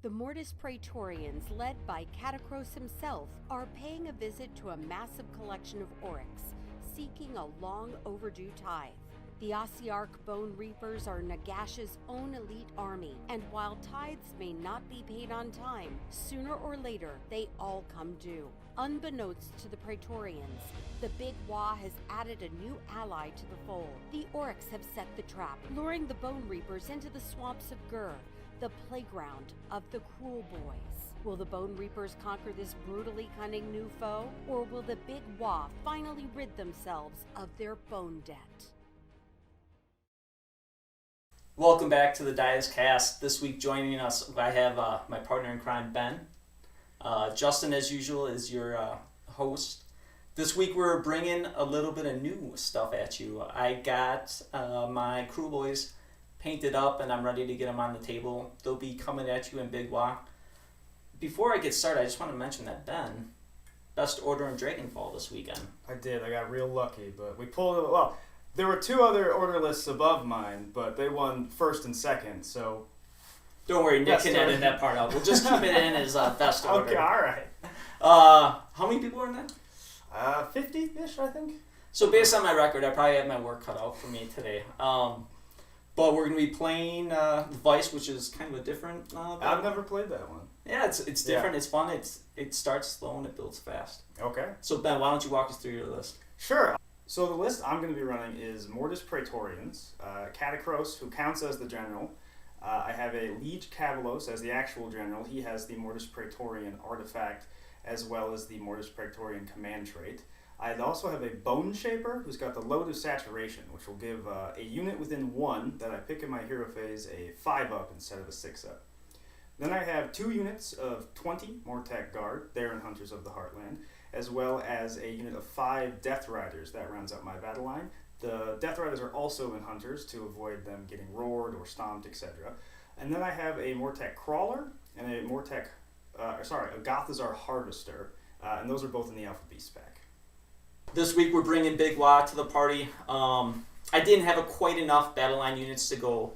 The Mortis Praetorians, led by Katakros himself, are paying a visit to a massive collection of Orruks, seeking a long overdue tithe. The Ossiarch Bonereapers are Nagash's own elite army, and while tithes may not be paid on time, sooner or later they all come due. Unbeknownst to the Praetorians, the Big Waaagh has added a new ally to the fold. The Orruks have set the trap, luring the Bonereapers into the swamps of Gur, the playground of the Kruleboyz. Will the Bonereapers conquer this brutally cunning new foe, or will the Big Waaagh finally rid themselves of their bone debt? Welcome back to the Dias Cast. This week joining us, I have my partner in crime, Ben. Justin, as usual, is your host. This week we're bringing a little bit of new stuff at you. I got my Kruleboyz painted up and I'm ready to get them on the table. They'll be coming at you in Big Waaagh. Before I get started, I just want to mention that Ben, best order in Dragonfall this weekend. I did. I got real lucky, but we pulled it. Well, there were two other order lists above mine, but they won first and second, so... Don't worry, Nick can edit that part out. We'll just keep it in as best order. Okay, alright. How many people were in that? 50-ish, I think. So based on my record, I probably had my work cut out for me today. But we're going to be playing Vice, which is kind of a different... I've never played that one. Yeah, it's different, it's fun, it starts slow and it builds fast. Okay. So Ben, why don't you walk us through your list? Sure. So the list I'm going to be running is Mortis Praetorians, Katakros, who counts as the general. I have a Liege Killaboss as the actual general. He has the Mortis Praetorian artifact as well as the Mortis Praetorian command trait. I also have a Bone Shaper who's got the Load of Saturation, which will give a unit within 1 that I pick in my hero phase a 5-up instead of a 6-up. Then I have 2 units of 20 Mortec Guard, they're in Hunters of the Heartland, as well as a unit of 5 Death Riders. That rounds out my battle line. The Death Riders are also in Hunters to avoid them getting roared or stomped, etc. And then I have a Mortec Crawler and a Gothazar Harvester, and those are both in the Alpha Beast pack. This week we're bringing Big Waaagh to the party. I didn't have quite enough battle line units to go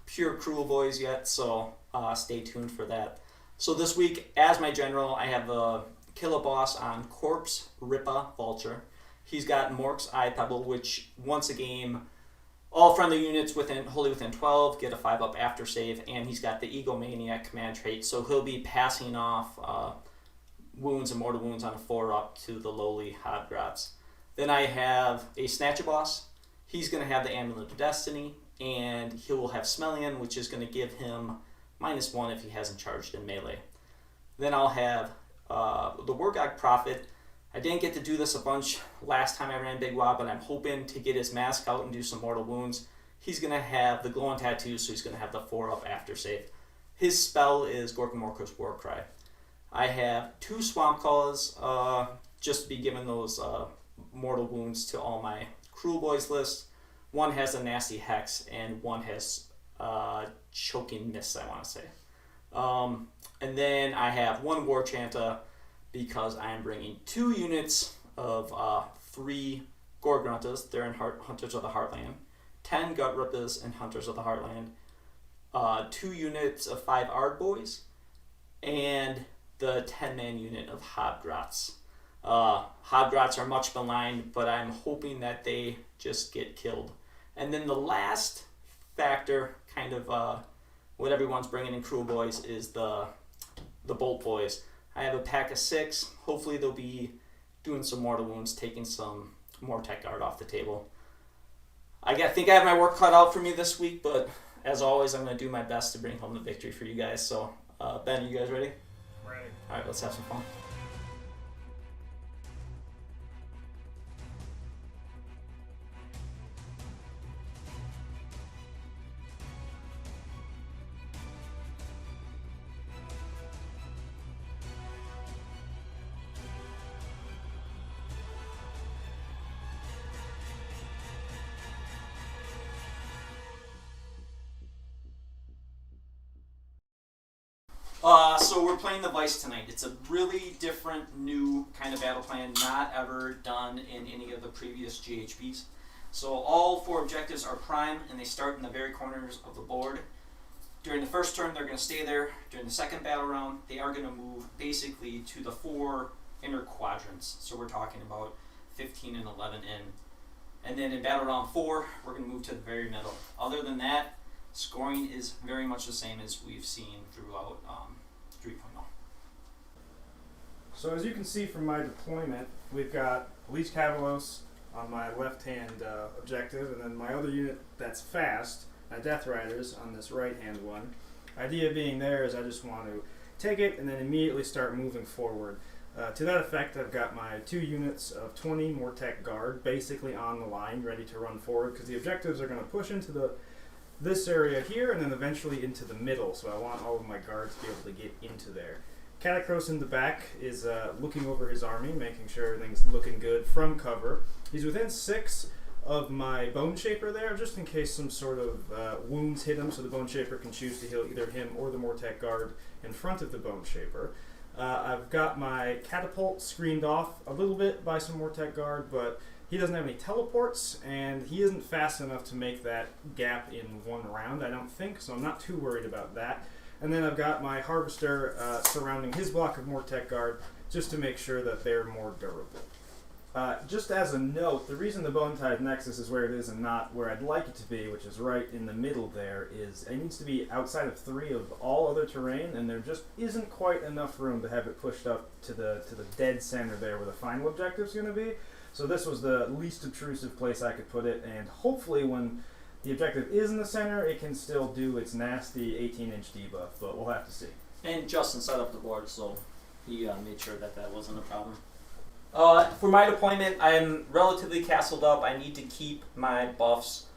pure Kruleboyz yet, so stay tuned for that. So this week, as my general, I have the Killaboss on Corpse, Ripa, Vulture. He's got Mork's Eye Pebble, which once a game, all friendly units wholly within 12 get a 5-up after save, and he's got the Egomaniac command trait, so he'll be passing off wounds and mortal wounds on a 4-up to the lowly Hobgrots. Then I have a Snatchaboss. He's going to have the Amulet of Destiny, and he will have Smellian, which is going to give him -1 if he hasn't charged in melee. Then I'll have the Wargog Prophet. I didn't get to do this a bunch last time I ran Big Waaagh, but I'm hoping to get his mask out and do some mortal wounds. He's going to have the Glowing Tattoo, so he's going to have the 4-up after save. His spell is Gorkamorko's Warcry. I have 2 Swamp Calls, just to be giving those mortal wounds to all my Kruleboyz list. One has a Nasty Hex, and one has Choking Miss, I want to say. And then I have 1 War Chanta, because I am bringing 2 units of 3 Gorgruntas, they're in Hunters of the Heartland, 10 Gutrippers in Hunters of the Heartland, 2 units of 5 Ardboys, and the 10-man unit of Hobgrots. Hobgrots are much maligned, but I'm hoping that they just get killed. And then the last factor, kind of what everyone's bringing in Kruleboyz, is the Bolt Boys. I have a pack of 6. Hopefully they'll be doing some mortal wounds, taking some Mortec Guard off the table. I think I have my work cut out for me this week, but as always, I'm going to do my best to bring home the victory for you guys. So, Ben, you guys ready? Ready. All right, let's have some fun. So we're playing the Vice tonight. It's a really different, new kind of battle plan, not ever done in any of the previous GHBs. So all 4 objectives are prime, and they start in the very corners of the board. During the first turn, they're going to stay there. During the second battle round, they are going to move basically to the 4 inner quadrants. So we're talking about 15 and 11 in. And then in battle round 4, we're going to move to the very middle. Other than that, scoring is very much the same as we've seen throughout 3.0. So as you can see from my deployment, we've got Leech Cavalos on my left-hand objective, and then my other unit that's fast, Death Riders, on this right-hand one. Idea being there is I just want to take it and then immediately start moving forward. To that effect, I've got my 2 units of 20 Mortec Guard basically on the line, ready to run forward, because the objectives are going to push into this area here and then eventually into the middle, so I want all of my guards to be able to get into there. Katakros in the back is looking over his army, making sure everything's looking good from cover. He's within 6 of my Bone Shaper there, just in case some sort of wounds hit him, so the Bone Shaper can choose to heal either him or the Mortec Guard in front of the Bone Shaper. I've got my Catapult screened off a little bit by some Mortec Guard, but he doesn't have any teleports, and he isn't fast enough to make that gap in 1 round, I don't think, so I'm not too worried about that. And then I've got my Harvester surrounding his block of Mortec Guard, just to make sure that they're more durable. Just as a note, the reason the Bone Tide Nexus is where it is and not where I'd like it to be, which is right in the middle there, is it needs to be outside of 3 of all other terrain, and there just isn't quite enough room to have it pushed up to the dead center there where the final objective's going to be. So this was the least obtrusive place I could put it, and hopefully when the objective is in the center, it can still do its nasty 18-inch debuff, but we'll have to see. And Justin set up the board, so he made sure that wasn't a problem. For my deployment, I'm relatively castled up. I need to keep my buffs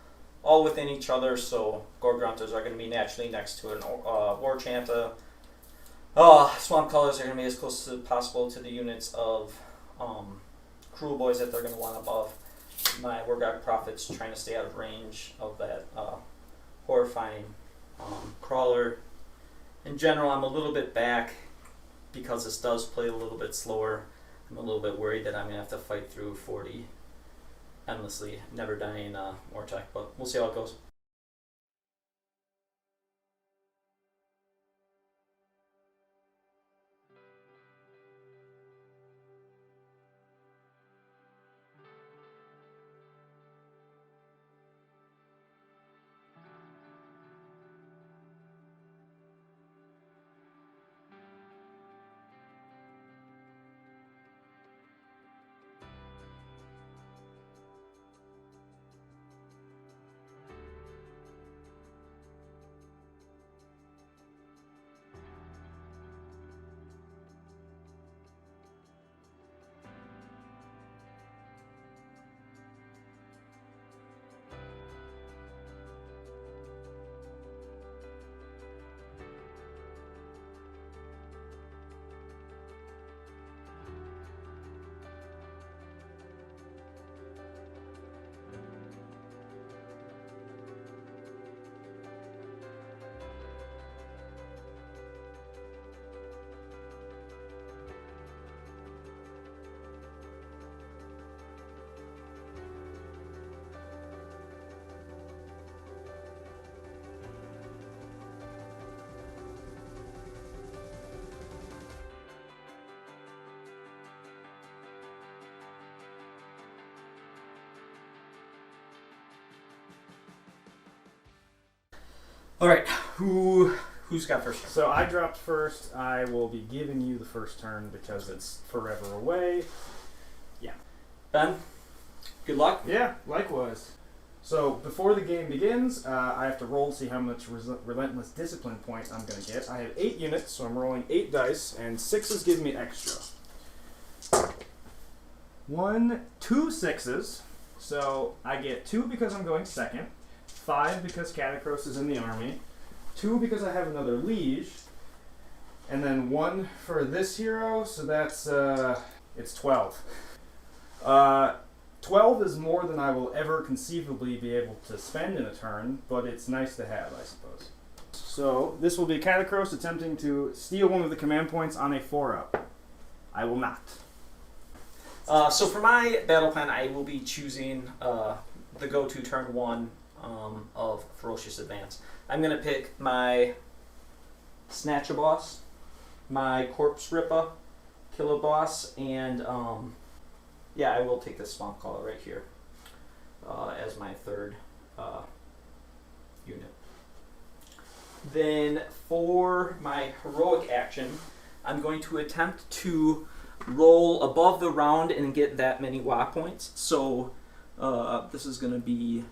all within each other, so Gorgrunters are going to be naturally next to an War Chanta. Swamp Colors are going to be as close as possible to the units of Kruleboyz that they're going to want above. My Wargog Prophet's trying to stay out of range of that horrifying crawler. In general, I'm a little bit back because this does play a little bit slower. I'm a little bit worried that I'm going to have to fight through 40 endlessly, never dying Mortec, but we'll see how it goes. All right, who's got first turn? So I dropped first. I will be giving you the first turn because it's forever away. Yeah. Ben, good luck. Yeah, likewise. So before the game begins, I have to roll to see how much Relentless Discipline points I'm going to get. I have 8 units, so I'm rolling 8 dice, and 6s give me extra. 2 6s, so I get 2 because I'm going second. 5 because Katakros is in the army, 2 because I have another liege, and then 1 for this hero, so that's, it's 12. 12 is more than I will ever conceivably be able to spend in a turn, but it's nice to have, I suppose. So, this will be Katakros attempting to steal one of the command points on a 4-up. I will not. So for my battle plan, I will be choosing the go-to turn 1 of Ferocious Advance. I'm going to pick my Snatchaboss, my Corpse Ripper, Killaboss, and yeah, I will take this Swamp Caller right here as my third unit. Then for my heroic action, I'm going to attempt to roll above the round and get that many Waaagh points. So this is going to be,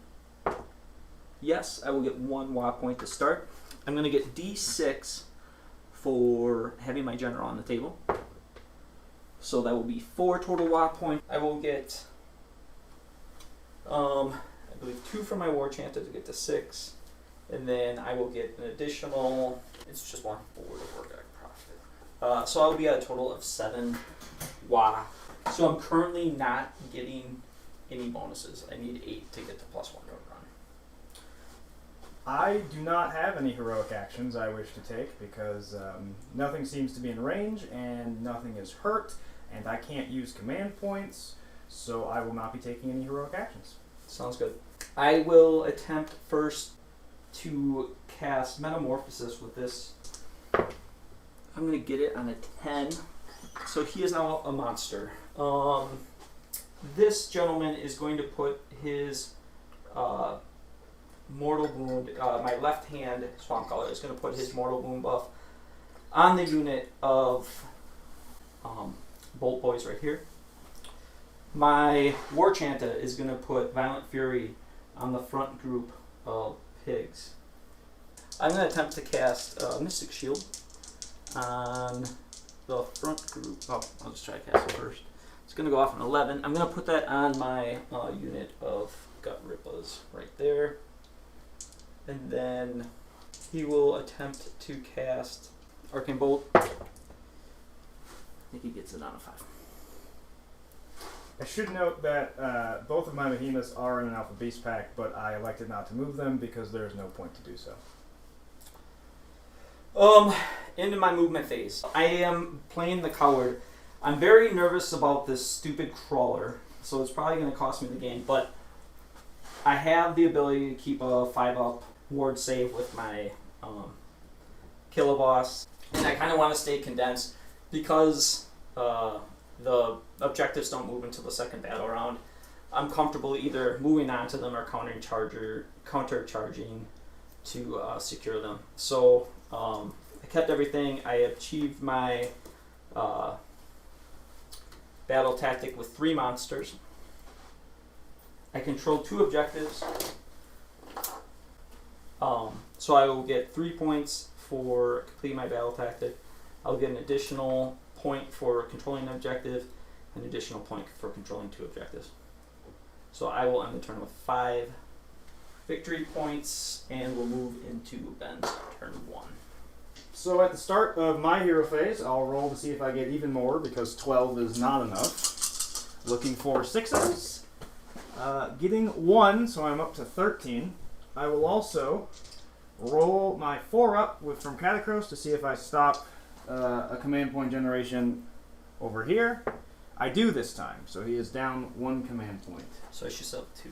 yes, I will get 1 Waaagh point to start. I'm going to get D6 for having my general on the table. So that will be 4 total Waaagh points. I will get, I believe, 2 from my War Chanter to get to 6. And then I will get an additional, it's just 1 for the Orruk profit. So I'll be at a total of 7 Waaagh. So I'm currently not getting any bonuses. I need 8 to get to +1 to run. I do not have any heroic actions I wish to take because nothing seems to be in range and nothing is hurt, and I can't use command points, so I will not be taking any heroic actions. Sounds good. I will attempt first to cast Metamorphosis with this. I'm going to get it on a 10. So he is now a monster. This gentleman is going to put his Mortal Wound, my left hand Swamp Caller is going to put his Mortal Wound buff on the unit of Bolt Boys right here. My War Chanter is going to put Violent Fury on the front group of pigs. I'm going to attempt to cast Mystic Shield on the front group. Oh, I'll just try to cast it first. It's going to go off an 11. I'm going to put that on my unit of Gut Rippers right there. And then he will attempt to cast Arcane Bolt. I think he gets it on a 5. I should note that both of my behemoths are in an Alpha Beast pack, but I elected not to move them because there is no point to do so. Into my movement phase. I am playing the coward. I'm very nervous about this stupid crawler, so it's probably going to cost me the game, but I have the ability to keep a 5-up ward save with my Killaboss, and I kind of want to stay condensed because the objectives don't move until the second battle round. I'm comfortable either moving on to them or counter-charging to secure them. So I kept everything. I achieved my battle tactic with 3 monsters. I control 2 objectives. So I will get 3 points for completing my battle tactic. I'll get an additional point for controlling an objective, an additional point for controlling 2 objectives. So I will end the turn with 5 victory points, and we'll move into Ben's turn 1. So at the start of my hero phase, I'll roll to see if I get even more because 12 is not enough. Looking for 6s. Getting 1, so I'm up to 13. I will also roll my 4-up from Katakros to see if I stop a command point generation over here. I do this time, so he is down 1 command point. So I should sell 2.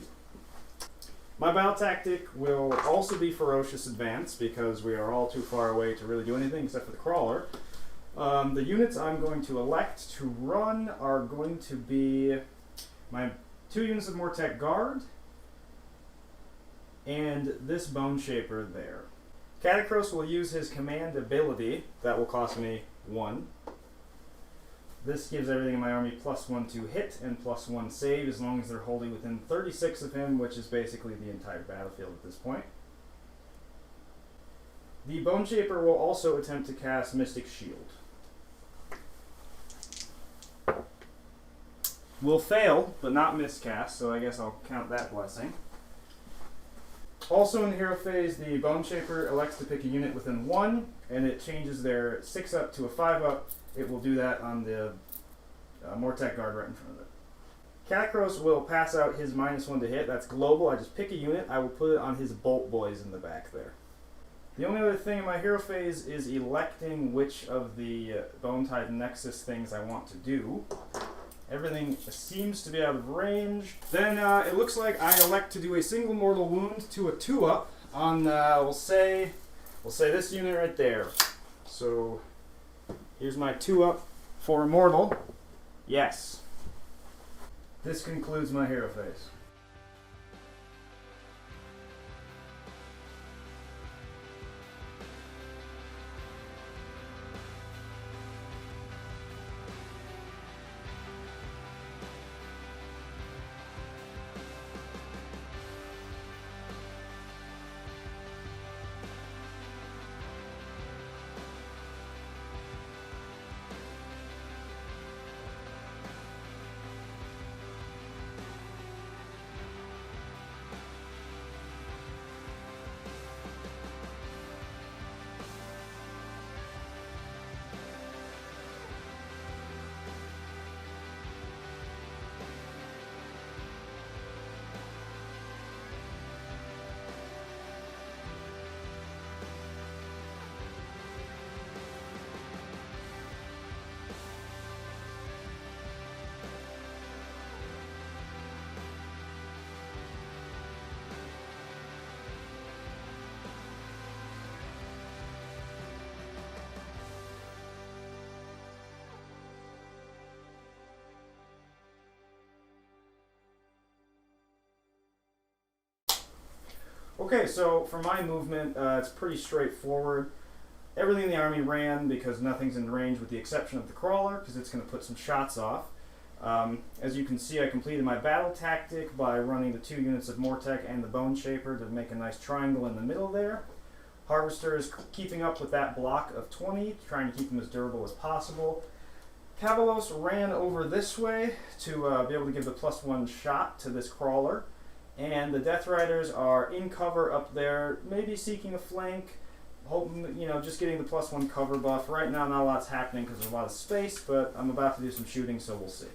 My battle tactic will also be Ferocious Advance because we are all too far away to really do anything except for the crawler. The units I'm going to elect to run are going to be my 2 units of Mortec Guard and this Bone Shaper there. Katakros will use his command ability. That will cost me 1. This gives everything in my army +1 to hit and +1 save as long as they're wholly within 36 of him, which is basically the entire battlefield at this point. The Bone Shaper will also attempt to cast Mystic Shield. Will fail, but not miscast, so I guess I'll count that blessing. Also in the hero phase, the Bone Shaper elects to pick a unit within 1, and it changes their 6-up to a 5-up. It will do that on the Mortec Guard right in front of it. Katakros will pass out his -1 to hit. That's global. I just pick a unit. I will put it on his Bolt Boys in the back there. The only other thing in my hero phase is electing which of the Bone Tide Nexus things I want to do. Everything seems to be out of range. Then it looks like I elect to do a single mortal wound to a 2-up on we'll say this unit right there. So here's my 2-up for Immortal. Yes. This concludes my hero phase. Okay, so for my movement, it's pretty straightforward. Everything in the army ran because nothing's in range with the exception of the crawler, because it's going to put some shots off. As you can see, I completed my battle tactic by running the 2 units of Mortec and the Bone Shaper to make a nice triangle in the middle there. Harvester is keeping up with that block of 20, trying to keep them as durable as possible. Killaboss ran over this way to be able to give the +1 shot to this crawler. And the Death Riders are in cover up there, maybe seeking a flank, hoping, just getting the +1 cover buff. Right now, not a lot's happening because there's a lot of space, but I'm about to do some shooting, so we'll see.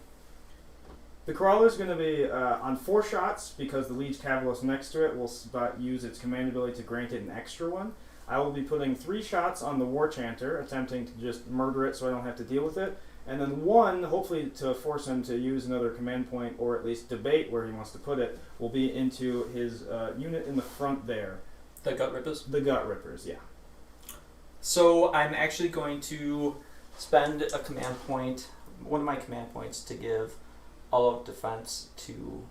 The Crawler's going to be on 4 shots because the Liege Killaboss next to it will use its command ability to grant it an extra one. I will be putting 3 shots on the War Chanter, attempting to just murder it so I don't have to deal with it. And then 1, hopefully to force him to use another command point, or at least debate where he wants to put it, will be into his unit in the front there. The Gut Rippers? The Gut Rippers, yeah. So I'm actually going to spend a command point, one of my command points, to give all-out defense to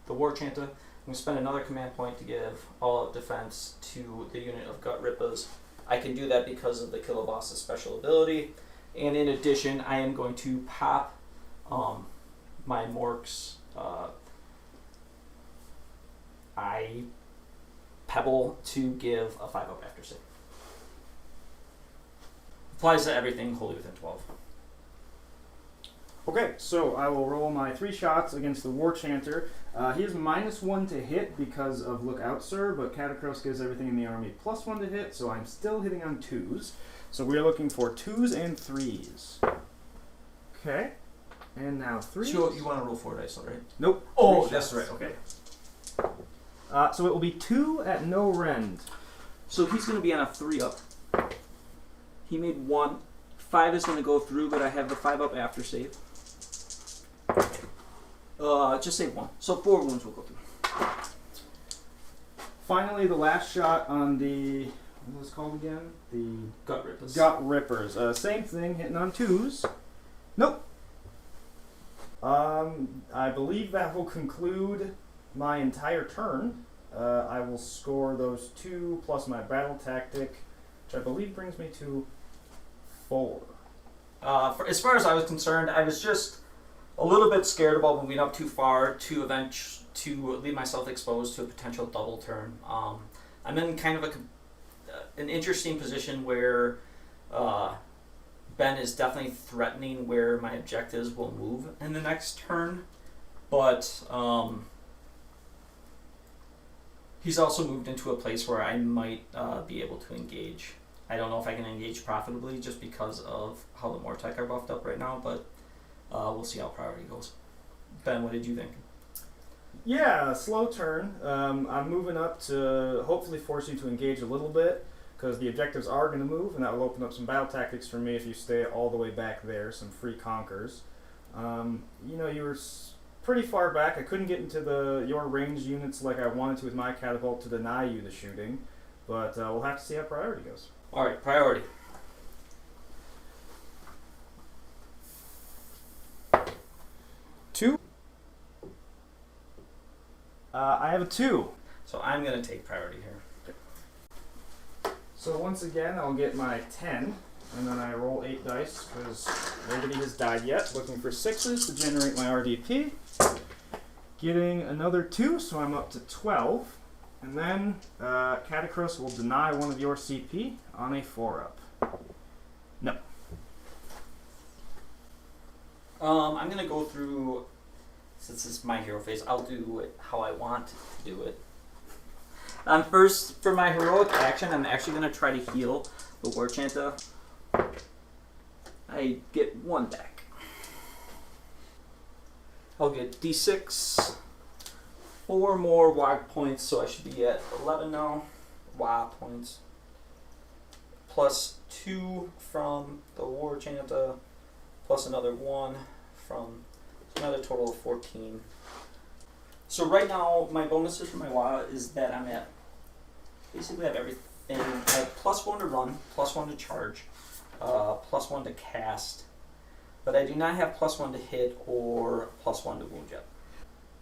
the War Chanter. I'm going to spend another command point to give all-out defense to the unit of Gut Rippers. I can do that because of the Killaboss's special ability. And in addition, I am going to pop my Mork's Eye Pebble to give a 5-up after save. Applies to everything wholly within 12. Okay, so I will roll my 3 shots against the War Chanter. He is -1 to hit because of Look Out Sir, but Katakros gives everything in the army +1 to hit, so I'm still hitting on 2s. So we're looking for 2s and 3s. Okay, and now 3s. So you want to roll 4 dice, right? Nope. Oh, that's right, okay. So it will be 2 at no rend. So he's going to be on a 3-up. He made 1. 5 is going to go through, but I have the 5-up after save. Just save 1. So 4 wounds will go through. Finally, the last shot on the, what was it called again? The Gut Rippers. Gut Rippers. Same thing, hitting on 2s. Nope. I believe that will conclude my entire turn. I will score those 2 plus my battle tactic, which I believe brings me to 4. As far as I was concerned, I was just a little bit scared about moving up too far to leave myself exposed to a potential double turn. I'm in kind of an interesting position where Ben is definitely threatening where my objectives will move in the next turn, but he's also moved into a place where I might be able to engage. I don't know if I can engage profitably just because of how the Mortec are buffed up right now, but we'll see how priority goes. Ben, what did you think? Yeah, slow turn. I'm moving up to hopefully force you to engage a little bit, because the objectives are going to move, and that will open up some battle tactics for me if you stay all the way back there, some free conquers. You were pretty far back. I couldn't get into your ranged units like I wanted to with my catapult to deny you the shooting, but we'll have to see how priority goes. All right, priority. Two. I have a 2. So I'm going to take priority here. So once again, I'll get my 10, and then I roll 8 dice, because nobody has died yet. Looking for 6s to generate my RDP. Getting another 2, so I'm up to 12. And then Katakros will deny one of your CP on a 4-up. No. I'm going to go through, since this is my hero phase, I'll do it how I want to do it. First, for my heroic action, I'm actually going to try to heal the War Chanta. I get 1 back. I'll get D6, 4 more Waaagh points, so I should be at 11 now. Waaagh points. Plus 2 from the War Chanta, plus another 1 from another total of 14. So right now, my bonuses for my Waaagh is that I'm at, basically I have everything. I have +1 to run, +1 to charge, +1 to cast, but I do not have +1 to hit or +1 to wound yet.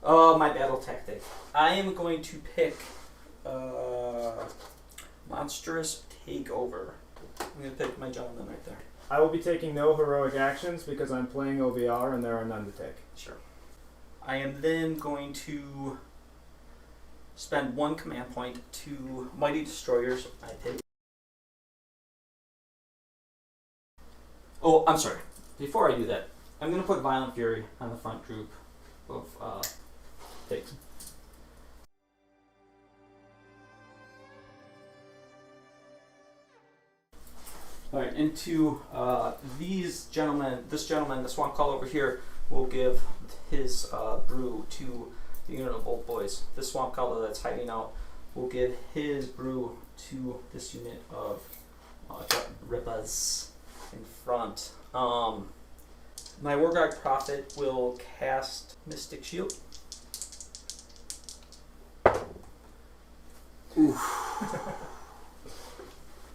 My battle tactic. I am going to pick Monstrous Takeover. I'm going to pick my gentleman right there. I will be taking no heroic actions because I'm playing OVR and there are none to take. Sure. I am then going to spend 1 command point to Mighty Destroyers. I take. Oh, I'm sorry. Before I do that, I'm going to put Violent Fury on the front group of pigs. Alright, into these gentlemen, this Swamp Call over here, will give his brew to the unit of Kruleboyz. This Swamp Caller that's hiding out will give his brew to this unit of Rippers in front. My Wargog Prophet will cast Mystic Shield. Oof.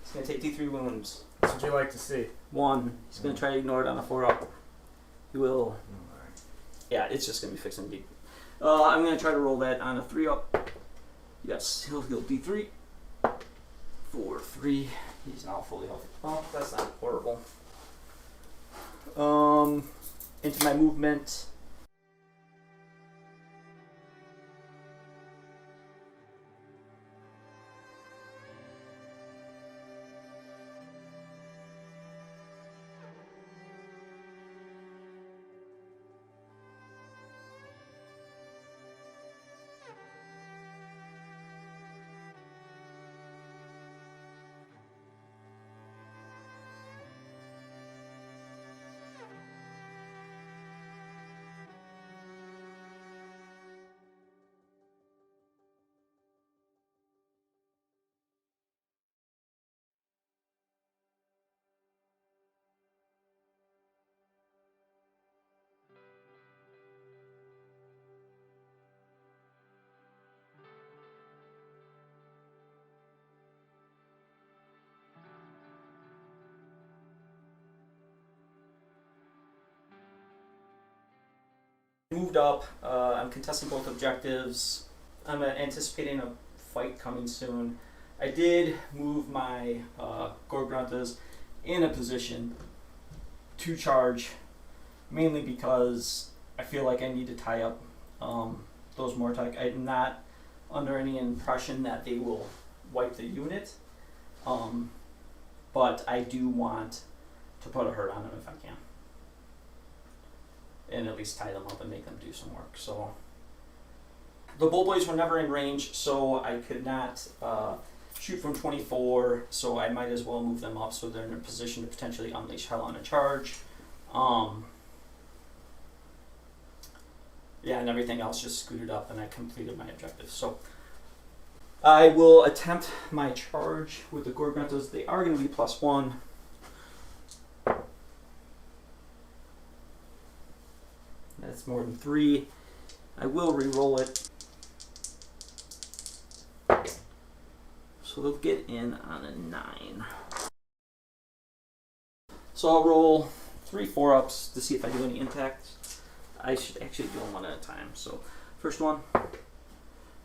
He's going to take D3 wounds. That's what you like to see. 1. He's going to try to ignore it on a 4-up. He will. Yeah, it's just going to be fixing D. I'm going to try to roll that on a 3-up. Yes, he'll heal D3. 4, 3. He's now fully healthy. Oh, that's not horrible. Into my movement. Moved up. I'm contesting both objectives. I'm anticipating a fight coming soon. I did move my Gorgruntas in a position to charge, mainly because I feel like I need to tie up those Mortec. I'm not under any impression that they will wipe the unit, but I do want to put a hurt on them if I can. And at least tie them up and make them do some work. So the Kruleboyz were never in range, so I could not shoot from 24, so I might as well move them up so they're in a position to potentially unleash hell on a charge. Yeah, and everything else just scooted up and I completed my objective. So I will attempt my charge with the Gorgruntas. They are going to be +1. That's more than 3. I will re-roll it. So they'll get in on a 9. So I'll roll 3 4-ups to see if I do any impacts. I should actually do them one at a time. So first one,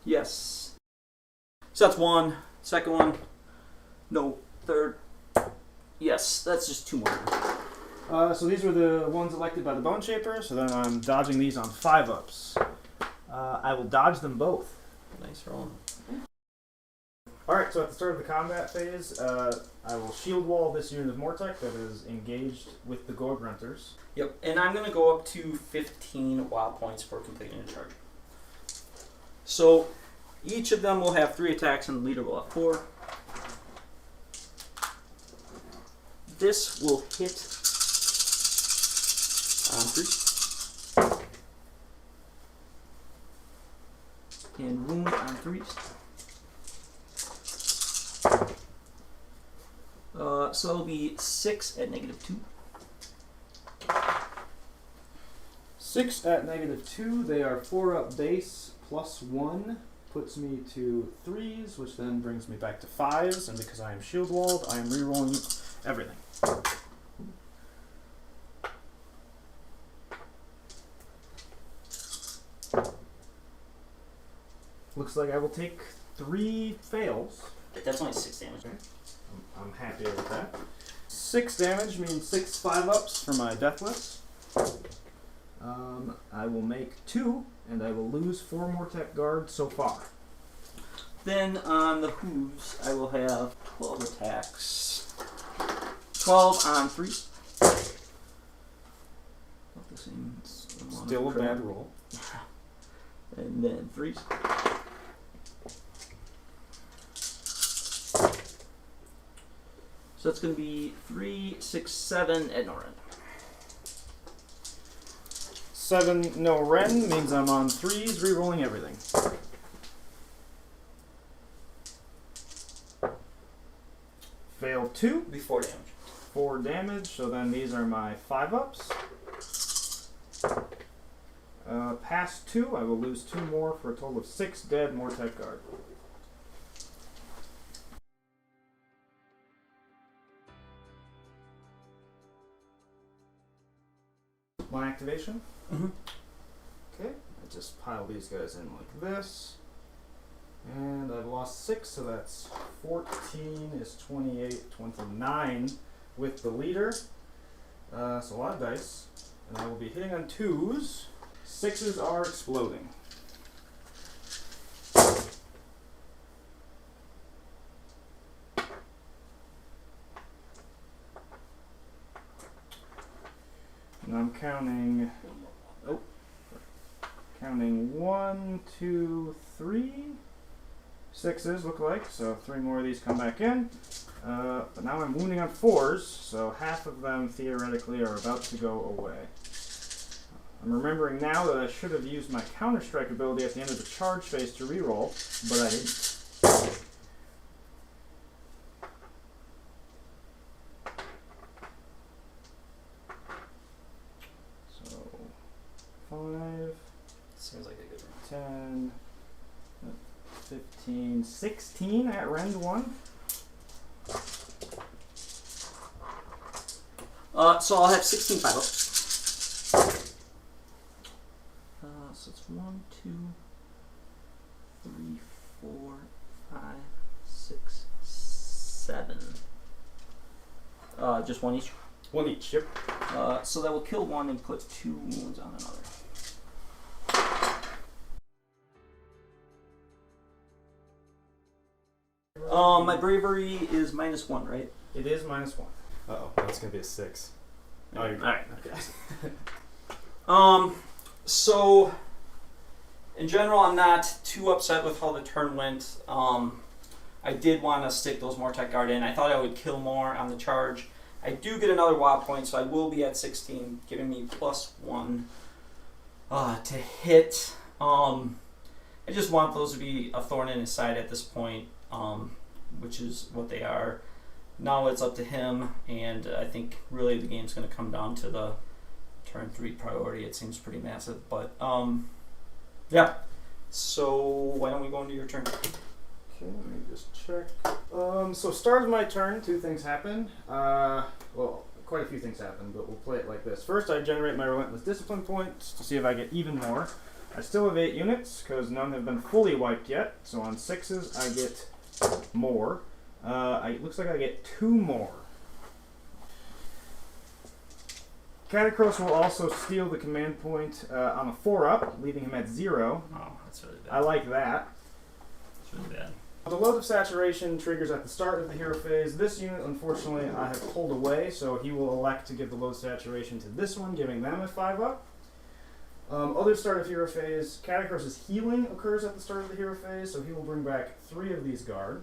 yes. So that's 1. Second one, no. Third, yes. That's just 2 more. So these were the ones elected by the Bone Shaper, so then I'm dodging these on 5-ups. I will dodge them both. Nice roll. Alright, so at the start of the combat phase, I will shield wall this unit of Mortec that is engaged with the Gore Grunters. Yep, and I'm going to go up to 15 WoW points for completing a charge. So each of them will have 3 attacks and the leader will have 4. This will hit on 3. And wound on 3s. So that'll be 6 at -2. 6 at -2, they are 4-up base, +1 puts me to 3s, which then brings me back to 5s, and because I am shield walled, I am re-rolling everything. Looks like I will take 3 fails. That's only 6 damage. Okay. I'm happy with that. 6 damage means 6 5-ups for my Deathless. I will make 2, and I will lose 4 Mortec guard so far. Then on the hooves, I will have 12 attacks. 12 on 3. Not the same amount. Still a bad roll. And then 3s. So that's going to be 3, 6, 7 at no rend. 7 no rend means I'm on 3s, re-rolling everything. Fail 2. Be 4 damage. 4 damage, so then these are my 5-ups. Pass 2, I will lose 2 more for a total of 6 dead Mortec guard. My activation. Mm-hmm. Okay, I just pile these guys in like this. And I've lost 6, so that's 14 is 28, 29 with the leader. So a lot of dice. And I will be hitting on 2s. 6s are exploding. And I'm counting, counting 1, 2, 3. 6s look like, so 3 more of these come back in. But now I'm wounding on 4s, so half of them theoretically are about to go away. I'm remembering now that I should have used my Counter-Strike ability at the end of the charge phase to reroll, but I didn't. So, 5, Seems like a good one. 10, 15, 16 at rend 1. So I'll have 16 5-ups. So it's 1, 2, 3, 4, 5, 6, 7. Just 1 each. 1 each, yep. So that will kill 1 and put 2 wounds on another. My bravery is -1, right? It is -1. Uh-oh, that's going to be a 6. Oh, you're Alright. Okay. So, in general, I'm not too upset with how the turn went. I did want to stick those Mortec Guard in. I thought I would kill more on the charge. I do get another WoW point, so I will be at 16, giving me +1 to hit. I just want those to be a thorn in his side at this point, which is what they are. Now it's up to him, and I think really the game's going to come down to the turn 3 priority. It seems pretty massive, but Yeah. So why don't we go into your turn? Okay, let me just check. So start of my turn, two things happen. Well, quite a few things happen, but we'll play it like this. First, I generate my Relentless Discipline points to see if I get even more. I still have 8 units, because none have been fully wiped yet. So on 6s, I get more. It looks like I get 2 more. Katakros will also steal the command point on a 4-up, leaving him at 0. Oh, that's really bad. I like that. That's really bad. The load of saturation triggers at the start of the hero phase. This unit, unfortunately, I have pulled away, so he will elect to give the load saturation to this one, giving them a 5-up. Other start of hero phase, Katakros' healing occurs at the start of the hero phase, so he will bring back 3 of these guard.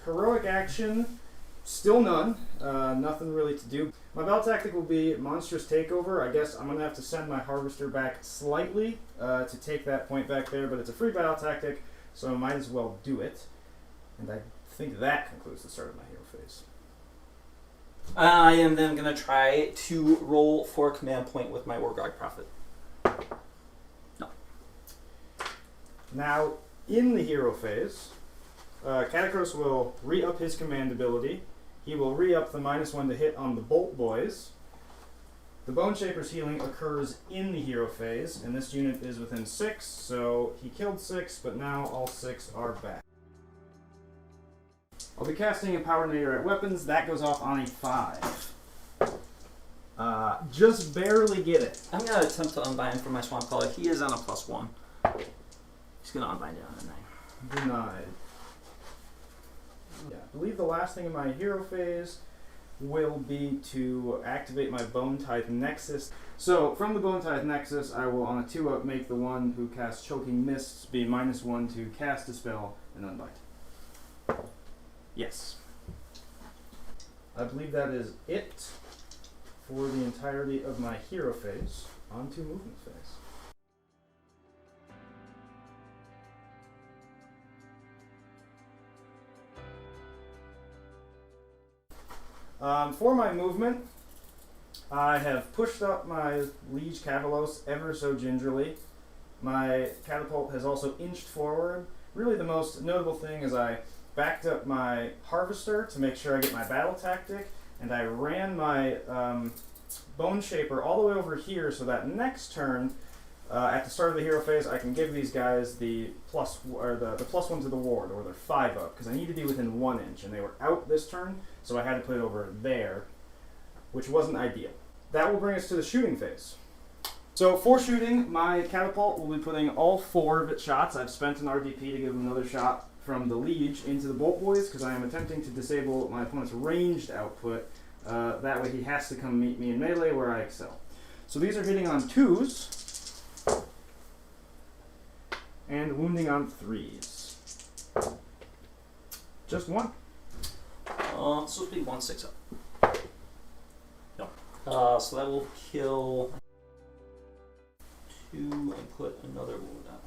Heroic action, still none. Nothing really to do. My battle tactic will be Monstrous Takeover. I guess I'm going to have to send my Harvester back slightly to take that point back there, but it's a free battle tactic, so I might as well do it. And I think that concludes the start of my hero phase. I am then going to try to roll for a command point with my Wargog Prophet. No. Now, in the hero phase, Katakros will re-up his command ability. He will re-up the -1 to hit on the Bolt Boys. The Bone Shaper's healing occurs in the hero phase, and this unit is within 6, so he killed 6, but now all 6 are back. I'll be casting a Power Nadir at weapons. That goes off on a 5. Just barely get it. I'm going to attempt to unbind for my Swamp Caller. He is on a +1. He's going to unbind it on a 9. Denied. Yeah, I believe the last thing in my hero phase will be to activate my Bone Tithe Nexus. So, from the Bone Tithe Nexus, I will, on a 2-up, make the one who casts Choking Mists be -1 to cast a spell and unbind. Yes. I believe that is it for the entirety of my hero phase. On to movement phase. For my movement, I have pushed up my Liege Cavalos ever so gingerly. My catapult has also inched forward. Really the most notable thing is I backed up my Harvester to make sure I get my battle tactic, and I ran my Bone Shaper all the way over here so that next turn, at the start of the hero phase, I can give these guys the +1 to the ward, or their 5-up, because I need to be within 1 inch, and they were out this turn, so I had to put it over there, which wasn't ideal. That will bring us to the shooting phase. So for shooting, my catapult will be putting all 4 of its shots. I've spent an RDP to give him another shot from the Liege into the Bolt Boys, because I am attempting to disable my opponent's ranged output. That way he has to come meet me in melee where I excel. So these are hitting on 2s, and wounding on 3s. Just 1. So it'll be 1 6-up. Yep. So that will kill 2 and put another wound on 1.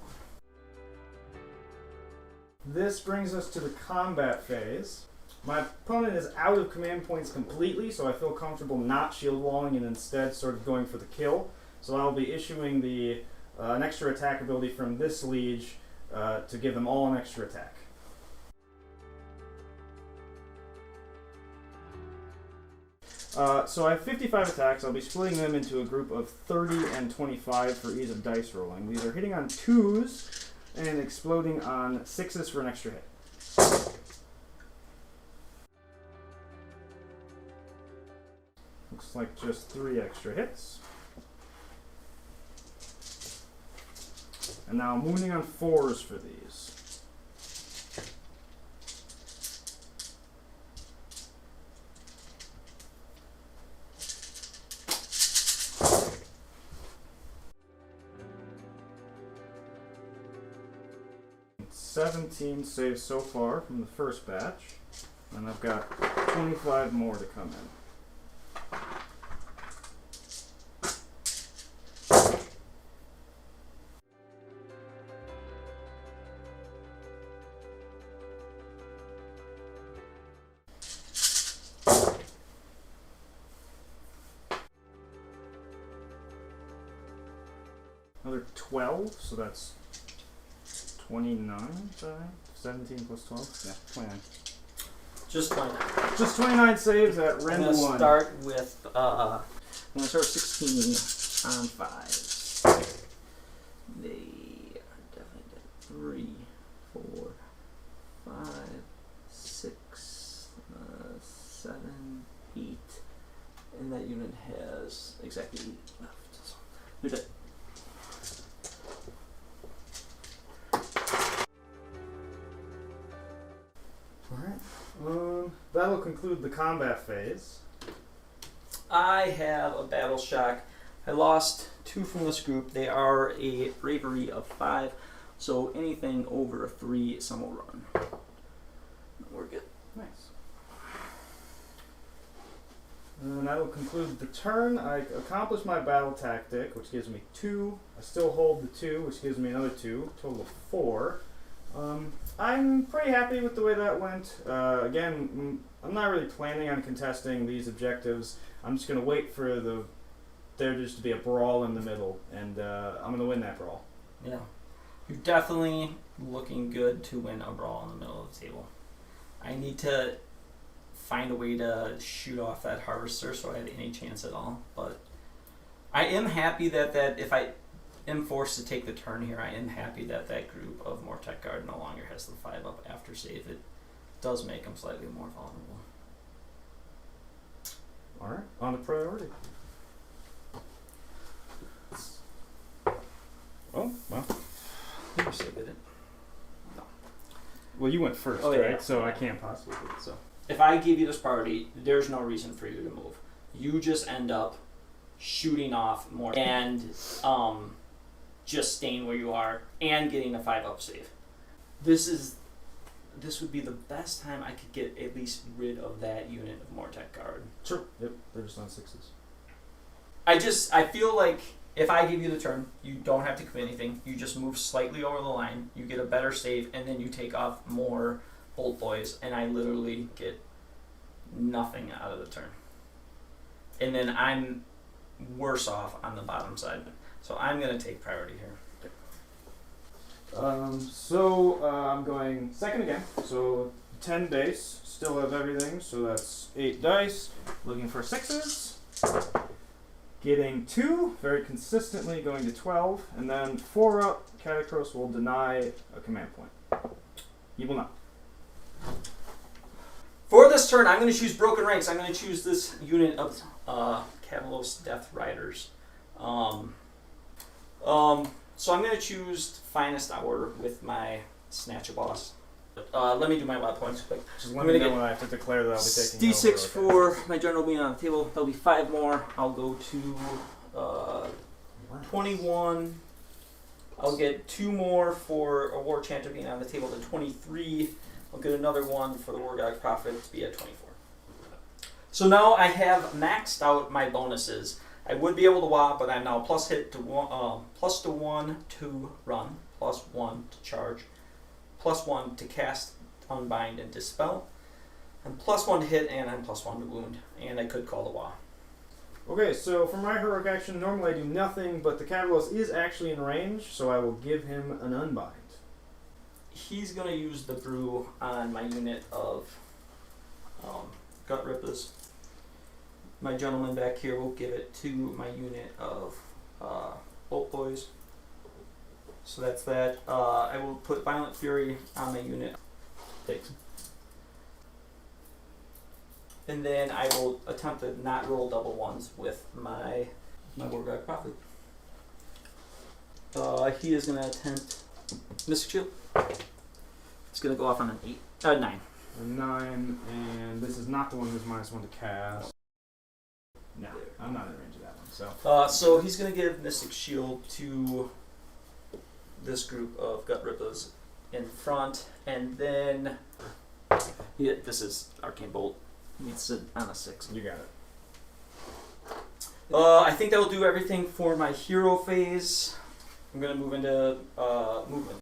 This brings us to the combat phase. My opponent is out of command points completely, so I feel comfortable not shield walling and instead sort of going for the kill. So I'll be issuing the an extra attack ability from this Liege to give them all an extra attack. So I have 55 attacks. I'll be splitting them into a group of 30 and 25 for ease of dice rolling. These are hitting on 2s and exploding on 6s for an extra hit. Looks like just 3 extra hits. And now I'm wounding on 4s for these. And 17 saves so far from the first batch, and I've got 25 more to come in. another 12, so that's 29. 17 plus 12. Yeah, 29. Just 29. Just 29 saves at Rend 1. I'm gonna start with I'm gonna start 16 on 5. They are definitely dead. 3, 4, 5, 6, 7, 8. And that unit has exactly 8 left. So they're dead. Alright. That'll conclude the combat phase. I have a battle shock. I lost 2 from this group. They are a bravery of 5, so anything over a 3, some will run. We're good. Nice. And that'll conclude the turn. I accomplished my battle tactic, which gives me 2. I still hold the 2, which gives me another 2, total of 4. I'm pretty happy with the way that went. Again, I'm not really planning on contesting these objectives. I'm just going to wait for there just to be a brawl in the middle, and I'm going to win that brawl. Yeah. You're definitely looking good to win a brawl in the middle of the table. I need to find a way to shoot off that harvester so I have any chance at all, but I am happy that if I am forced to take the turn here, I am happy that that group of Mortec Guard no longer has the 5 up after save. It does make them slightly more vulnerable. Alright, on to priority. Oh, well. You so good at it. No. Well, you went first, Oh, yeah, right? So yeah. I can't possibly do it. So If I give you this priority, there's no reason for you to move. You just end up shooting off more and just staying where you are and getting a 5-up save. This would be the best time I could get at least rid of that unit of Mortec Guard. sure. Yep, they're just on 6s. I feel like if I give you the turn, you don't have to commit anything. You just move slightly over the line, you get a better save, and then you take off more Bolt Boys, and I literally get nothing out of the turn. And then I'm worse off on the bottom side. So I'm going to take priority here. I'm going second again. So 10 base, still have everything. So that's 8 dice. Looking for 6s. Getting 2, very consistently going to 12. And then 4 up, Katakros will deny a command point. He will not. For this turn, I'm going to choose Broken Ranks. I'm going to choose this unit of Killaboss Death Riders. So I'm going to choose Finest Hour with my Snatchaboss. Let me do my wild points quick. Just let me know when I have to declare that I'll be taking D6 over, for my general being on the table. There'll be 5 more. I'll go to 21. I'll get 2 more for a War Chanter being on the table to 23. I'll get another one for the Wargog Prophet to be at 24. So now I have maxed out my bonuses. I would be able to WA, but I'm now plus 1 to run, plus 1 to charge, plus 1 to cast, unbind, and dispel, and plus 1 to hit, and I'm plus 1 to wound, and I could call the WA. Okay, so for my heroic action, normally I do nothing, but the Katakros is actually in range, so I will give him an unbind. He's going to use the brew on my unit of Gut Rippers. My gentleman back here will give it to my unit of Bolt Boys. So that's that. I will put Violent Fury on my unit. Thanks. And then I will attempt to not roll double ones with my Wargog Prophet. He is going to attempt Mystic Shield. It's going to go off on an 9. A 9, and this is not the one who's -1 to cast. No, I'm not in range of that one. So he's going to give Mystic Shield to this group of Gut Rippers in front, and then this is Arcane Bolt. Needs it on a 6. You got it. I think that will do everything for my hero phase. I'm going to move into movement.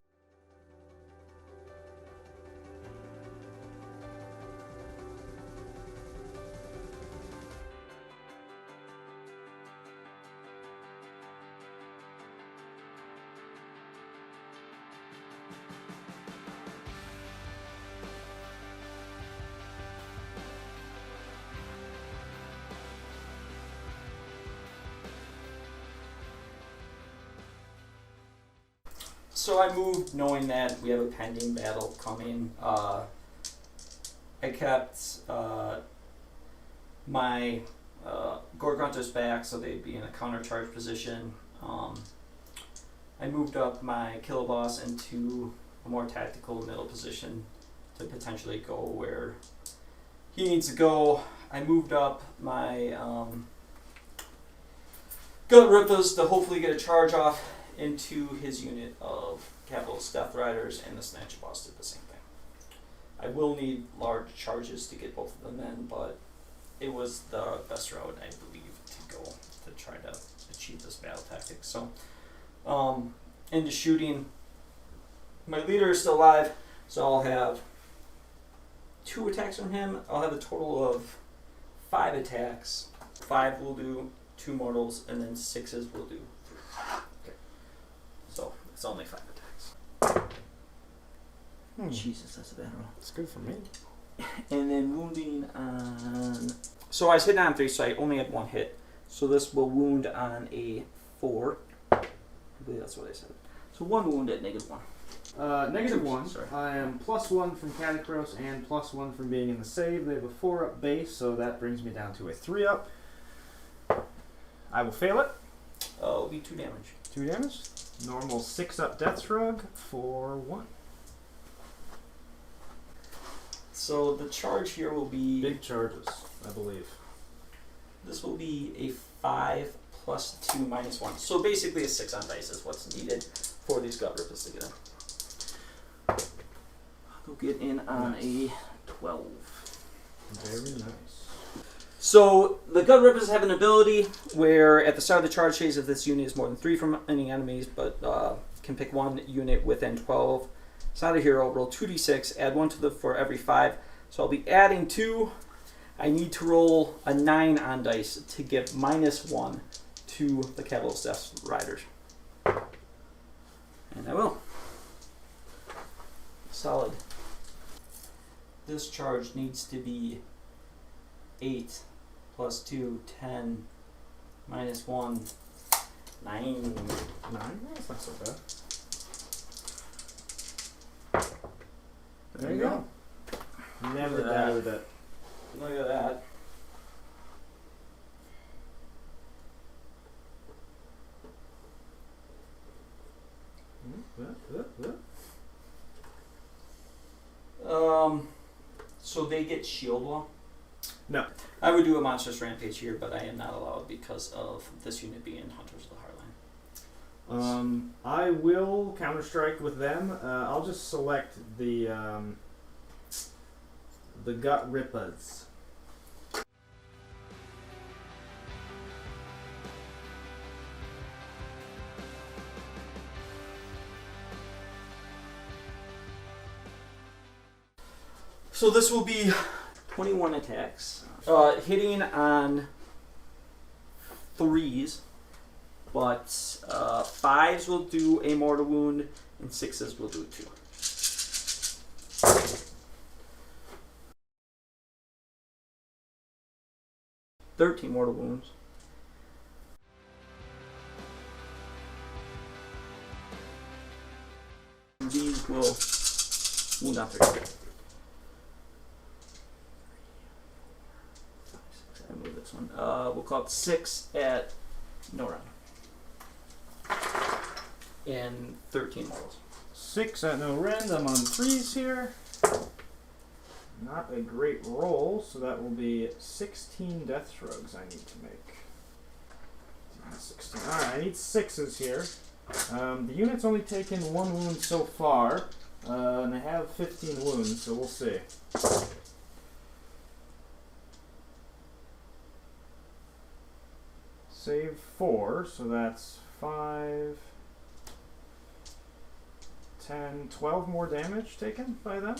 So I moved knowing that we have a pending battle coming. I kept my Gorgunters back so they'd be in a counter charge position. I moved up my Killaboss into a more tactical middle position to potentially go where he needs to go. I moved up my Guttrippers to hopefully get a charge off into his unit of Capitalist Death Riders, and the Snatchaboss did the same thing. I will need large charges to get both of them in, but it was the best route, I believe, to go to try to achieve this battle tactic. So, into shooting, my leader is still alive, so I'll have 2 attacks from him. I'll have a total of 5 attacks. 5 will do 2 mortals, and then 6s will do 3. Okay. So it's only 5 attacks. Jesus, that's a bad roll. It's good for me. And then wounding on... So I was hitting on 3, so I only had 1 hit. So this will wound on a 4. I believe that's what I said. So 1 wound at -1. -1. Sorry. I am +1 from Katakros and +1 from being in the save. They have a 4-up base, so that brings me down to a 3-up. I will fail it. It'll be 2 damage. 2 damage. Normal 6-up Death Shrug for 1. So the charge here will be... Big charges, I believe. This will be a 5 plus 2 minus 1. So basically a 6 on dice is what's needed for these Guttrippers to get in. I'll get in on a 12. Very nice. So the Guttrippers have an ability where at the start of the charge phase, if this unit is more than 3 from any enemies, but can pick 1 unit within 12. It's not a hero. Roll 2d6, add 1 to the for every 5. So I'll be adding 2. I need to roll a 9 on dice to give -1 to the Capitalist Death Riders. And I will. Solid. This charge needs to be 8 plus 2, 10, minus 1, 9. 9? That's not so bad. There you go. Never Look at that. doubted it. Look at that. So they get shield wall? No. I would do a monstrous rampage here, but I am not allowed because of this unit being Hunters of the Heartland. I will counter-strike with them. I'll just select the Guttrippers. So this will be 21 attacks. Hitting on 3s, but 5s will do a mortal wound, and 6s will do 2. $13 mortal wounds. These will wound on 3. I move this one. We'll call it 6 at no round. And 13 mortals. 6 at no rend. I'm on 3s here. Not a great roll, so that will be 16 death shrugs I need to make. 16. Alright, I need 6s here. The unit's only taken 1 wound so far, and I have 15 wounds, so we'll see. Save 4, so that's 5, 10, 12 more damage taken by them.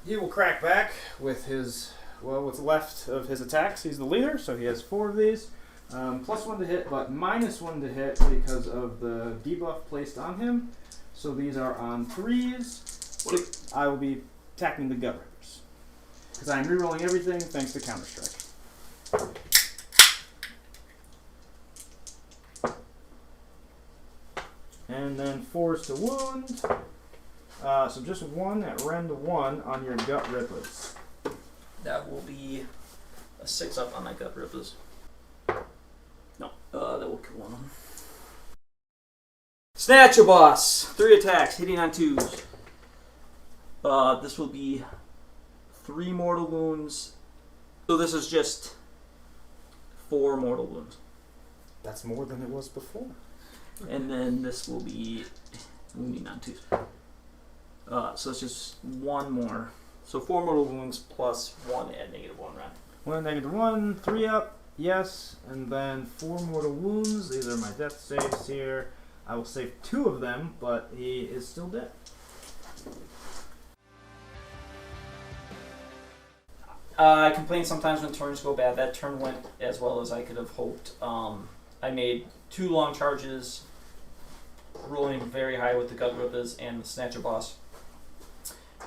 He will crack back with his, well, what's left of his attacks. He's the leader, so he has 4 of these. +1 to hit, but -1 to hit because of the debuff placed on him. So these are on 3s. I will be attacking the Gut Rippers. Because I am rerolling everything thanks to Counter-Strike. And then 4s to wound. So just 1 at rend 1 on your Gut Rippers. That will be a 6 up on my Gut Rippers. No, that will kill one of them. Snatchaboss! 3 attacks, hitting on 2s. This will be 3 mortal wounds. So this is just 4 mortal wounds. That's more than it was before. And then this will be wounding on 2s. So it's just 1 more. So 4 mortal wounds plus 1 at -1 round. 1 at -1, 3 up, yes. And then 4 mortal wounds. These are my death saves here. I will save 2 of them, but he is still dead. I complain sometimes when turns go bad. That turn went as well as I could have hoped. I made 2 long charges, rolling very high with the Gut Rippers and the Snatchaboss.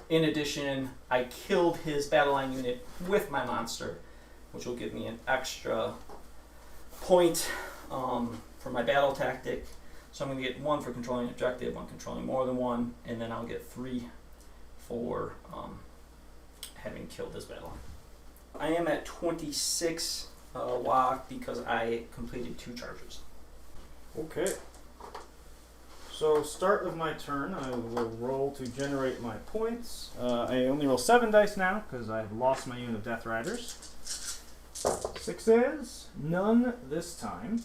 In addition, I killed his battle line unit with my monster, which will give me an extra point for my battle tactic. So I'm going to get 1 for controlling an objective, 1 controlling more than 1, and then I'll get 3 for having killed this battle line. I am at 26 Waaagh because I completed 2 charges. Okay. So start of my turn, I will roll to generate my points. I only roll 7 dice now because I've lost my unit of Death Riders. 6s, none this time.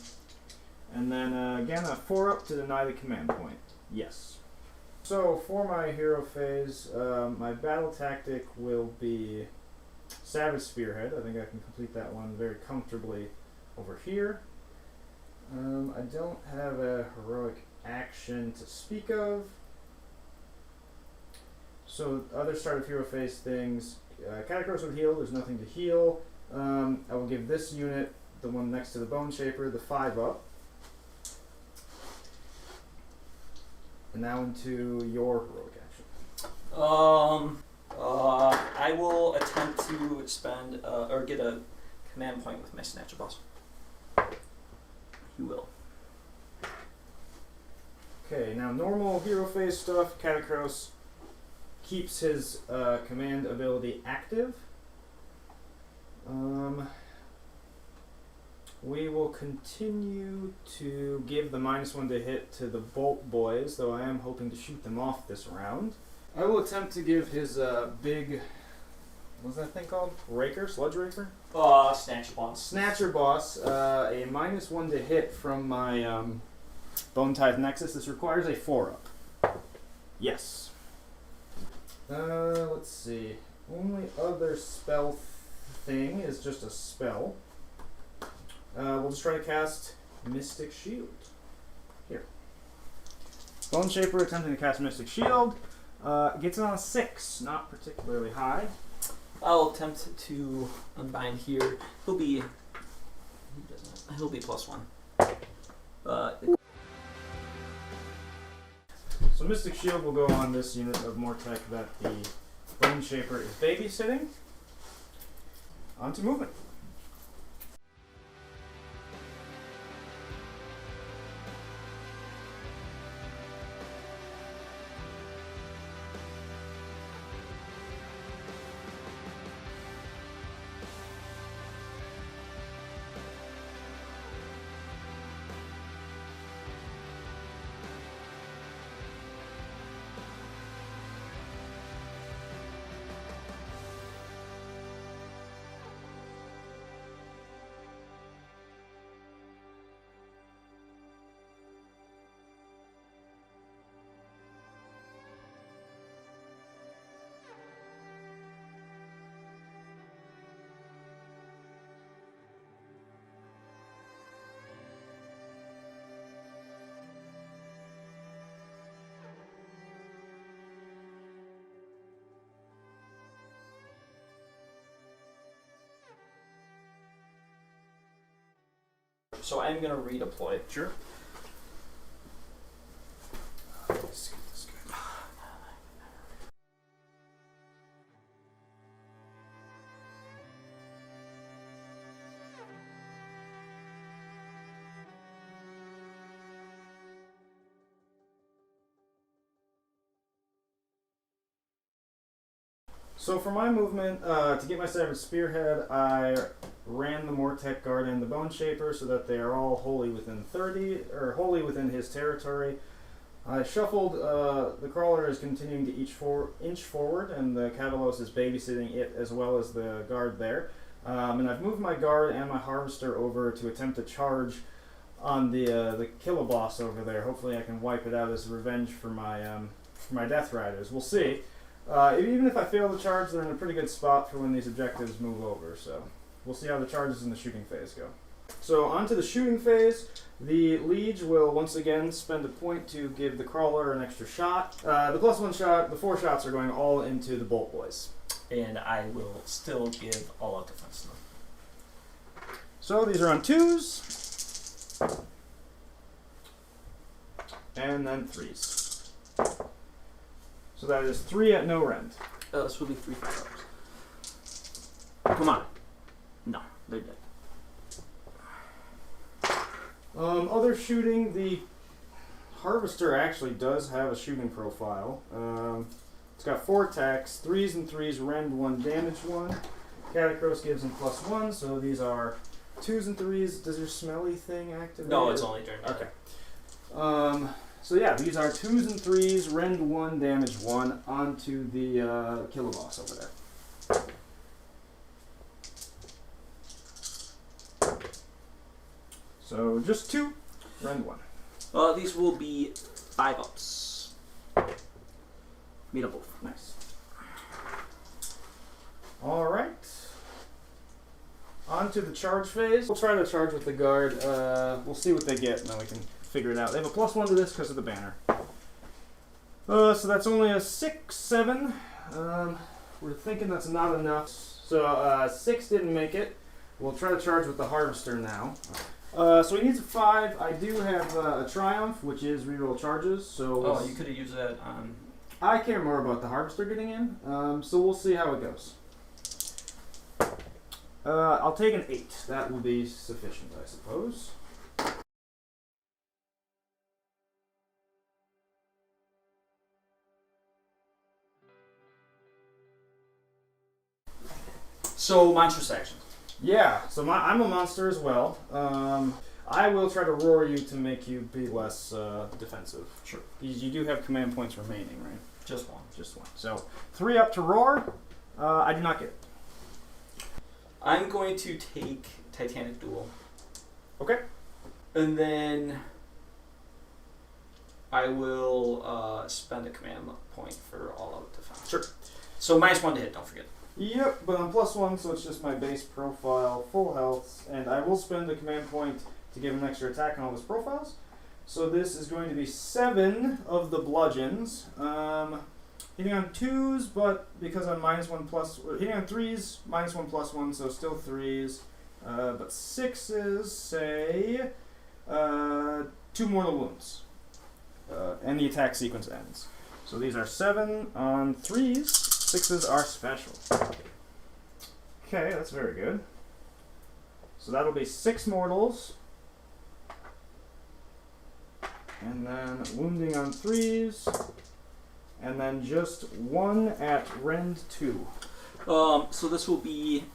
And then again a 4 up to deny the command point. Yes. So for my hero phase, my battle tactic will be Savage Spearhead. I think I can complete that one very comfortably over here. I don't have a heroic action to speak of. So other start of hero phase things, Katakros would heal, there's nothing to heal. I will give this unit, the one next to the Bone Shaper, the 5 up. And now into your heroic action. I will attempt to spend or get a command point with my Snatchaboss. You will. Okay, now normal hero phase stuff, Katakros keeps his command ability active. We will continue to give the -1 to hit to the Bolt Boys, though I am hoping to shoot them off this round. I will attempt to give his big, what's that thing called? Raker? Sludgeraker? Snatchaboss. Snatchaboss, a -1 to hit from my Bone Tithe Nexus. This requires a 4 up. Yes. Let's see. Only other spell thing is just a spell. We'll just try to cast Mystic Shield. Here. Bone Shaper attempting to cast Mystic Shield. Gets it on a 6, not particularly high. I'll attempt to unbind here. He'll be +1. So Mystic Shield will go on this unit of Mortec that the Bone Shaper is babysitting. On to movement. So I'm going to redeploy. Sure. Let's get this So for my movement, to get my Savage Spearhead, I ran the Mortec Guard and the Bone Shaper so that they are all wholly within 30, or wholly within his territory. I shuffled, the Crawler is continuing to inch forward, and the Katakros is babysitting it as well as the Guard there. And I've moved my Guard and my Harvester over to attempt to charge on the Killaboss over there. Hopefully I can wipe it out as revenge for my Death Riders. We'll see. Even if I fail the charge, they're in a pretty good spot for when these objectives move over, so we'll see how the charges in the shooting phase go. So on to the shooting phase. The Liege will once again spend a point to give the Crawler an extra shot. The +1 shot, the 4 shots are going all into the Bolt Boys. And I will still give all out defense though. So these are on 2s. And then 3s. So that is 3 at no rend. This will be 3 5 hours. Come on. No, they're dead. Other shooting, the Harvester actually does have a shooting profile. It's got 4 attacks, 3s and 3s, rend 1, damage 1. Katakros gives him +1, so these are 2s and 3s. Does your smelly thing activate? No, it's only during Okay. So yeah, these are 2s and 3s, rend 1, damage 1, onto the Killaboss over there. So just 2, rend 1. These will be 5 ups. Meet up both. Nice. Alright. On to the charge phase. We'll try to charge with the Guard. We'll see what they get, and then we can figure it out. They have a +1 to this because of the banner. So that's only a 6, 7. We're thinking that's not enough. So 6 didn't make it. We'll try to charge with the Harvester now. So he needs a 5. I do have a Triumph, which is reroll charges. So you could have used that on. I care more about the Harvester getting in. So we'll see how it goes. I'll take an 8. That will be sufficient, I suppose. So, monstrous action. Yeah, so I'm a monster as well. I will try to roar you to make you be less defensive. Sure. You do have command points remaining, right? Just 1. Just 1. So 3 up to roar. I do not get it. I'm going to take Titanic Duel. Okay. And then I will spend a command point for all out defense. Sure. So -1 to hit, don't forget. Yep, but I'm +1, so it's just my base profile, full health, and I will spend the command point to give him an extra attack on all his profiles. So this is going to be 7 of the bludgeons. Hitting on 2s, but because I'm hitting on 3s, -1/+1, so still 3s. But 6s, say, 2 mortal wounds. And the attack sequence ends. So these are 7 on 3s. 6s are special. Okay, that's very good. So that'll be 6 mortals. And then wounding on 3s. And then just 1 at rend 2. So this will be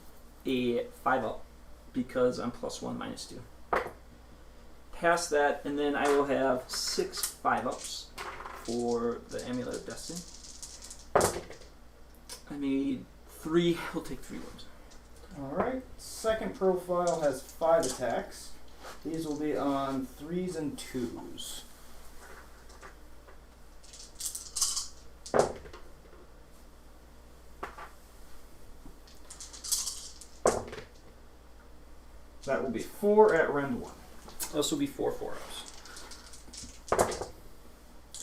a 5 up because I'm +1 -2. Past that, and then I will have 6 5 ups for the Amulet of Destiny. I need 3. We'll take 3 wounds. Alright. Second profile has 5 attacks. These will be on 3s and 2s. That will be 4 at rend 1. This will be 4 4 ups.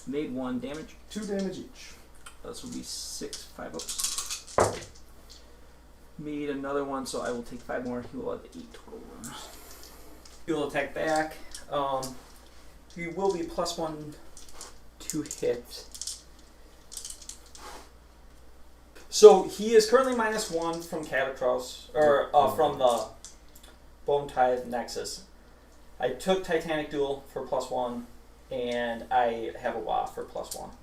Made 1 damage. 2 damage each. This will be 6 5 ups. Made another one, so I will take 5 more. He will have 8 total wounds. He will attack back. He will be +1 to hit. So he is currently -1 from Katakros, or from the Bone Tithe Nexus. I took Titanic Duel for +1, and I have a Waaagh for +1.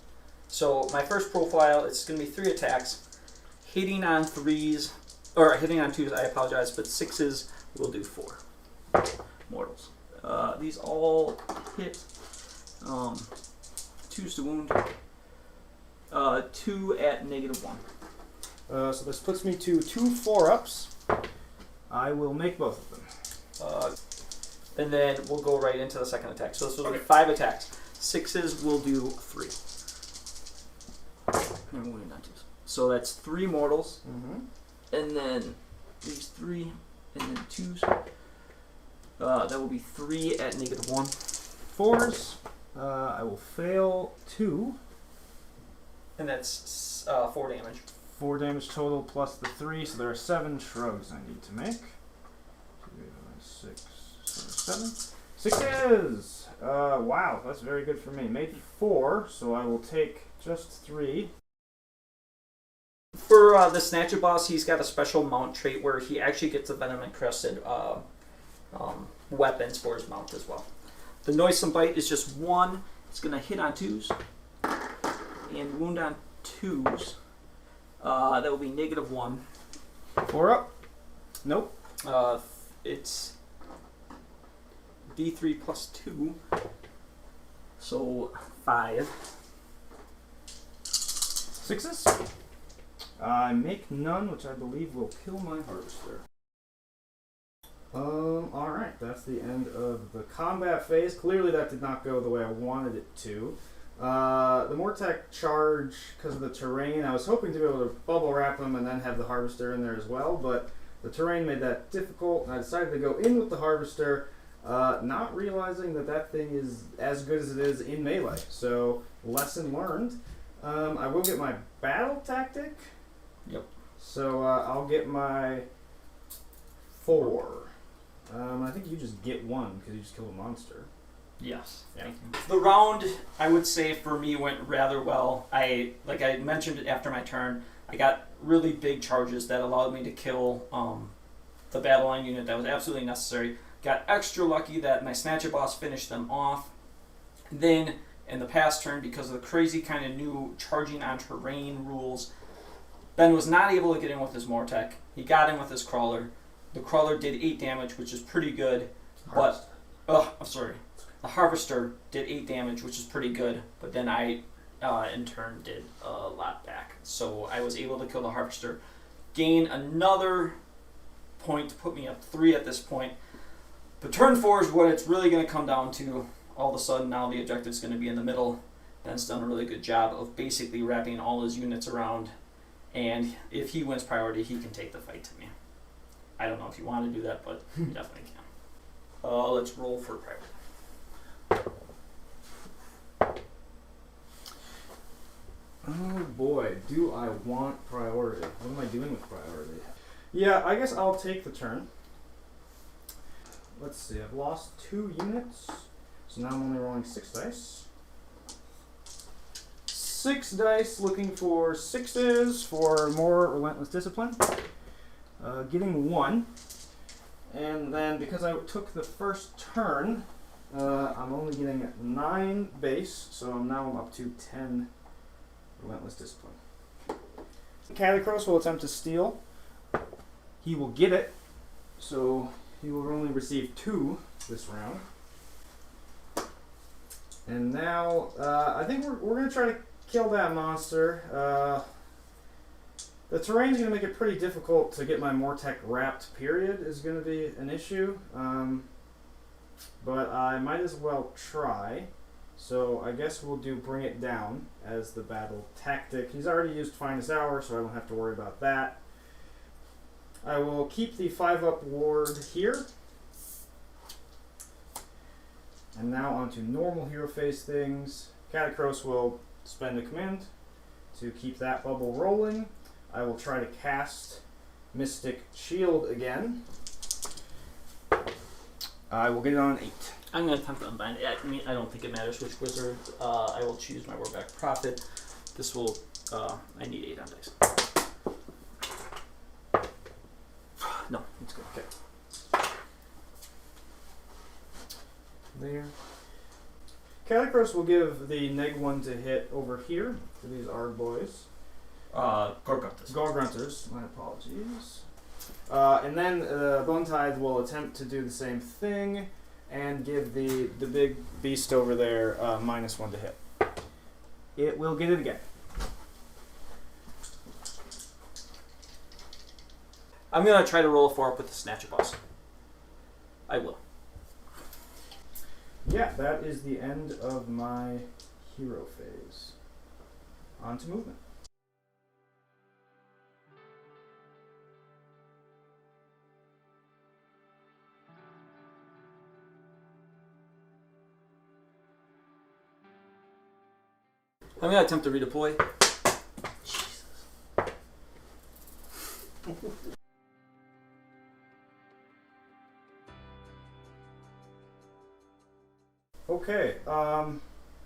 So my first profile, it's going to be 3 attacks. hitting on 3s, or hitting on 2s, I apologize, but 6s will do 4 mortals. These all hit. 2s to wound. 2 at -1. So this puts me to 2 4-ups. I will make both of them. And then we'll go right into the second attack. So this will be 5 attacks. 6s will do 3. And wounding on 2s. So that's 3 mortals. Mm-hmm. And then these 3, and then 2s. That will be 3 at -1. 4s. I will fail 2. And that's 4 damage. 4 damage total plus the 3, so there are 7 shrugs I need to make. 6, 7. 6s! Wow, that's very good for me. Made 4, so I will take just 3. For the Snatchaboss, he's got a special mount trait where he actually gets the venom encrusted weapons for his mount as well. The Noisome Bite is just 1. It's going to hit on 2s and wound on 2s. That will be -1. 4 up? Nope. It's D3 plus 2, so 5. 6s? I make none, which I believe will kill my harvester. Alright, that's the end of the combat phase. Clearly that did not go the way I wanted it to. The Mortec charge, because of the terrain, I was hoping to be able to bubble wrap them and then have the harvester in there as well, but the terrain made that difficult, and I decided to go in with the harvester, not realizing that that thing is as good as it is in melee. So, lesson learned. I will get my battle tactic. Yep. So I'll get my 4. I think you just get 1 because you just killed a monster. Yes. Yeah. Thank you. The round, I would say, for me went rather well. Like I mentioned after my turn, I got really big charges that allowed me to kill the battle line unit that was absolutely necessary. Got extra lucky that my Snatchaboss finished them off. Then, in the past turn, because of the crazy kind of new charging on terrain rules, Ben was not able to get in with his Mortec. He got in with his Crawler. The Crawler did 8 damage, which is pretty good. But, I'm sorry. The Harvester did 8 damage, which is pretty good. But then I, in turn, did a lot back. So I was able to kill the Harvester. Gain another point to put me up 3 at this point. But turn 4 is what it's really going to come down to. All of a sudden, now the objective is going to be in the middle. Ben's done a really good job of basically wrapping all his units around. And if he wins priority, he can take the fight to me. I don't know if you want to do that, but you definitely can. Let's roll for priority. Oh boy, do I want priority. What am I doing with priority? Yeah, I guess I'll take the turn. Let's see, I've lost 2 units, so now I'm only rolling 6 dice. 6 dice, looking for 6s for more Relentless Discipline. Getting 1. And then because I took the first turn, I'm only getting 9 base, so now I'm up to 10 Relentless Discipline. Katakros will attempt to steal. He will get it, so he will only receive 2 this round. And now, I think we're going to try to kill that monster. The terrain's going to make it pretty difficult to get my Mortec wrapped, period, is going to be an issue. But I might as well try. So I guess we'll do Bring It Down as the battle tactic. He's already used Finest Hour, so I don't have to worry about that. I will keep the 5-up ward here. And now onto normal hero phase things. Katakros will spend a command to keep that bubble rolling. I will try to cast Mystic Shield again. I will get it on 8. I'm going to attempt to unbind it. I mean, I don't think it matters which wizard. I will choose my Warback Prophet. This will, I need 8 on dice. No, it's good. Okay. There. Katakros will give the neg 1 to hit over here to these Arg boys. Gorgrunters. Gorgrunters, my apologies. And then Bone Tithe will attempt to do the same thing and give the big beast over there -1 to hit. It will get it again. I'm going to try to roll a 4 up with the Snatchaboss. I will. Yeah, that is the end of my hero phase. On to movement. I'm going to attempt to redeploy. Jesus. Okay,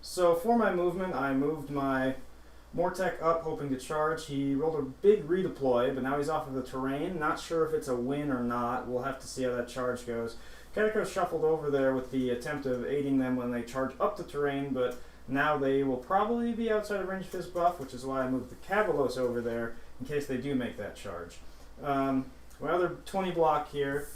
so for my movement, I moved my Mortek up hoping to charge. He rolled a big redeploy, but now he's off of the terrain. Not sure if it's a win or not. We'll have to see how that charge goes. Katakros shuffled over there with the attempt of aiding them when they charge up the terrain, but now they will probably be outside of range of his buff, which is why I moved the Killaboss over there in case they do make that charge. My other 20 block here,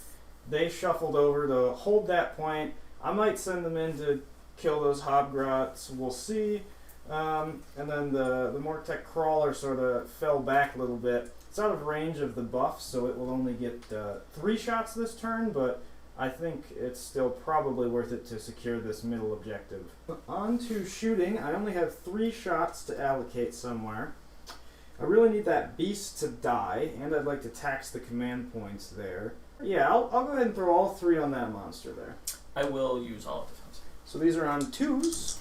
they shuffled over to hold that point. I might send them in to kill those Hobgrots. We'll see. And then the Mortek Crawler sort of fell back a little bit. It's out of range of the buff, so it will only get 3 shots this turn, but I think it's still probably worth it to secure this middle objective. On to shooting. I only have 3 shots to allocate somewhere. I really need that beast to die, and I'd like to tax the command points there. Yeah, I'll go ahead and throw all 3 on that monster there. I will use all of defense. So these are on 2s.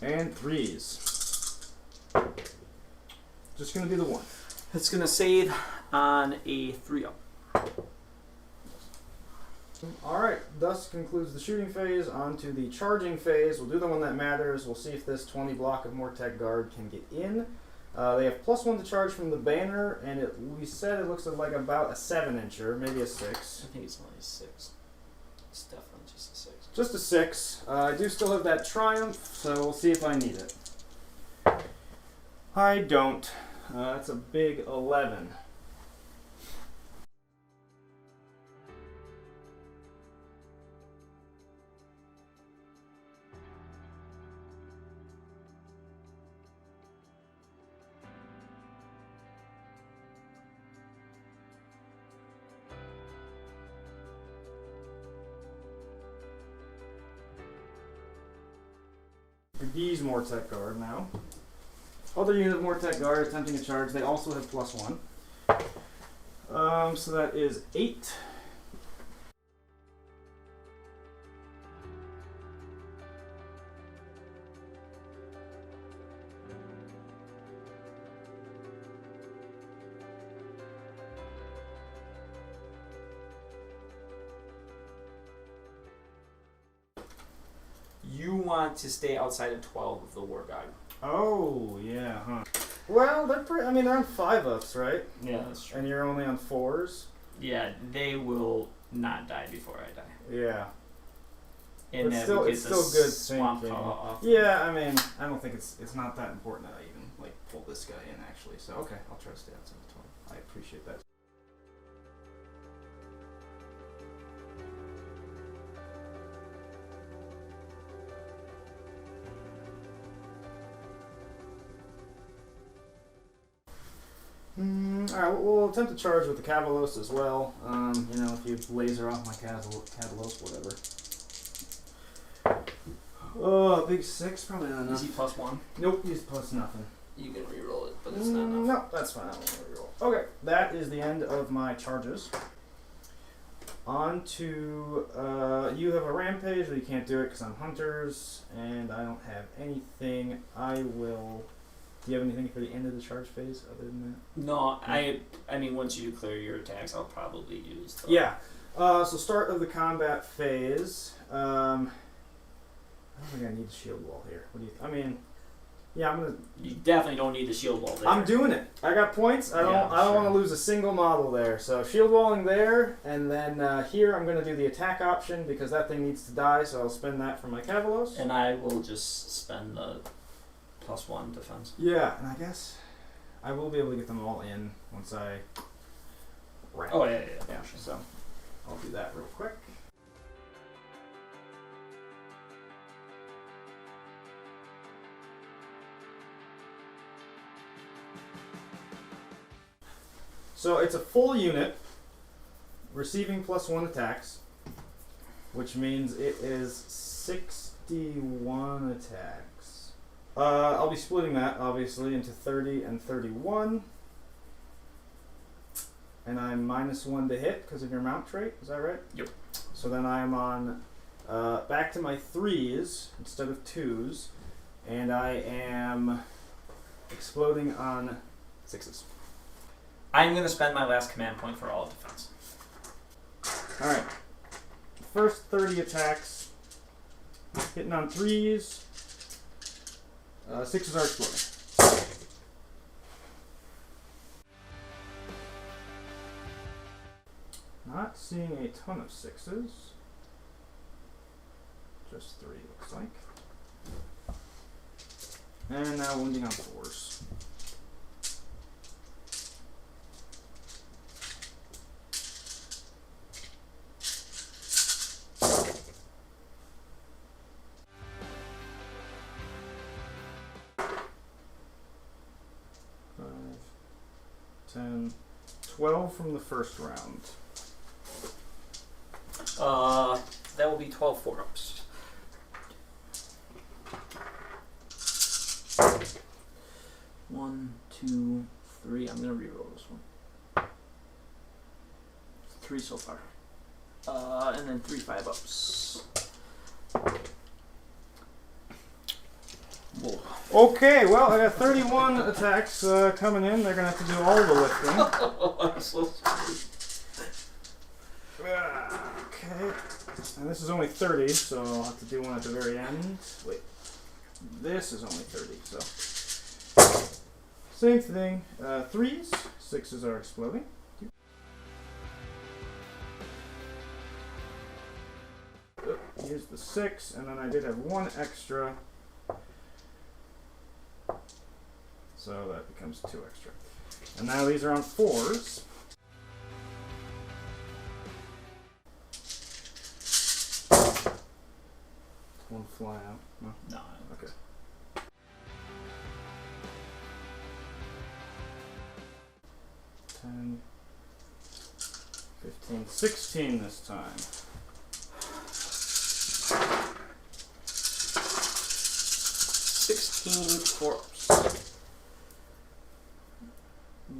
And 3s. Just going to be the 1. It's going to save on a 3-up. Alright, thus concludes the shooting phase. On to the charging phase. We'll do the one that matters. We'll see if this 20 block of Mortek Guard can get in. They have +1 to charge from the banner, and we said it looks like about a 7-incher, maybe a 6. I think it's only a 6. It's definitely just a 6. Just a 6. I do still have that Triumph, so we'll see if I need it. I don't. That's a big 11. These Mortek Guard now. Other unit of Mortek Guard attempting to charge. They also have +1. So that is 8. You want to stay outside of 12 of the War Guide. Oh, yeah, huh. Well, they're pretty, I mean, they're on 5-ups, right? Yeah, that's true. And you're only on 4s? Yeah, they will not die before I die. Yeah. And But then still, we get it's the still good swamp thinking. off. Yeah, I mean, I don't think it's not that important that I even, like, pull this guy in, actually. So, okay, I'll try to stay outside the 12. I appreciate that. Alright, we'll attempt to charge with the Killaboss as well. You know, if you laser off my Killaboss, whatever. Oh, big 6, probably not enough. Is he +1? Nope, he's plus nothing. You can reroll it, but it's not enough. No, that's fine. I won't reroll. Okay, that is the end of my charges. On to, you have a rampage, but you can't do it because I'm hunters, and I don't have anything. I will... Do you have anything for the end of the charge phase other than that? No, I mean, once you clear your attacks, I'll probably use the... Yeah. So start of the combat phase. I don't think I need the shield wall here. What do you? I mean, Yeah, I'm gonna. You definitely don't need the shield wall there. I'm doing it. I got points. I don't. Yeah, I don't sure. want to lose a single model there. So shield walling there, and then here I'm gonna do the attack option because that thing needs to die. So I'll spend that for my Cavalos. And I will just spend the +1 defense. Yeah, and I guess I will be able to get them all in once I. Ramp. Oh yeah. Yeah. So I'll do that real quick. So it's a full unit, receiving +1 attacks, which means it is 61 attacks. I'll be splitting that, obviously, into 30 and 31. And I'm -1 to hit because of your mount trait, is that right? Yep. So then I am on back to my 3s instead of 2s, and I am exploding on 6s. I'm going to spend my last command point for all defense. Alright. First 30 attacks. Hitting on 3s. 6s are exploding. Not seeing a ton of 6s. Just 3 looks like. And now wounding on 4s. Five, 10, 12 from the first round. That will be 12 4-ups. One, two, three. I'm gonna reroll this one. 3 so far. And then 3 5-ups. Whoa. Okay, well, I got 31 attacks coming in. They're going to have to do all the lifting. I'm so sorry. Okay. And this is only 30, so I'll have to do one at the very end. Wait. This is only 30, so. Same thing. 3s. 6s are exploding. Here's the 6, and then I did have 1 extra. So that becomes 2 extra. And now these are on 4s. One fly out. No. No. Okay. $10, $15, $16 this time. 16 4-ups.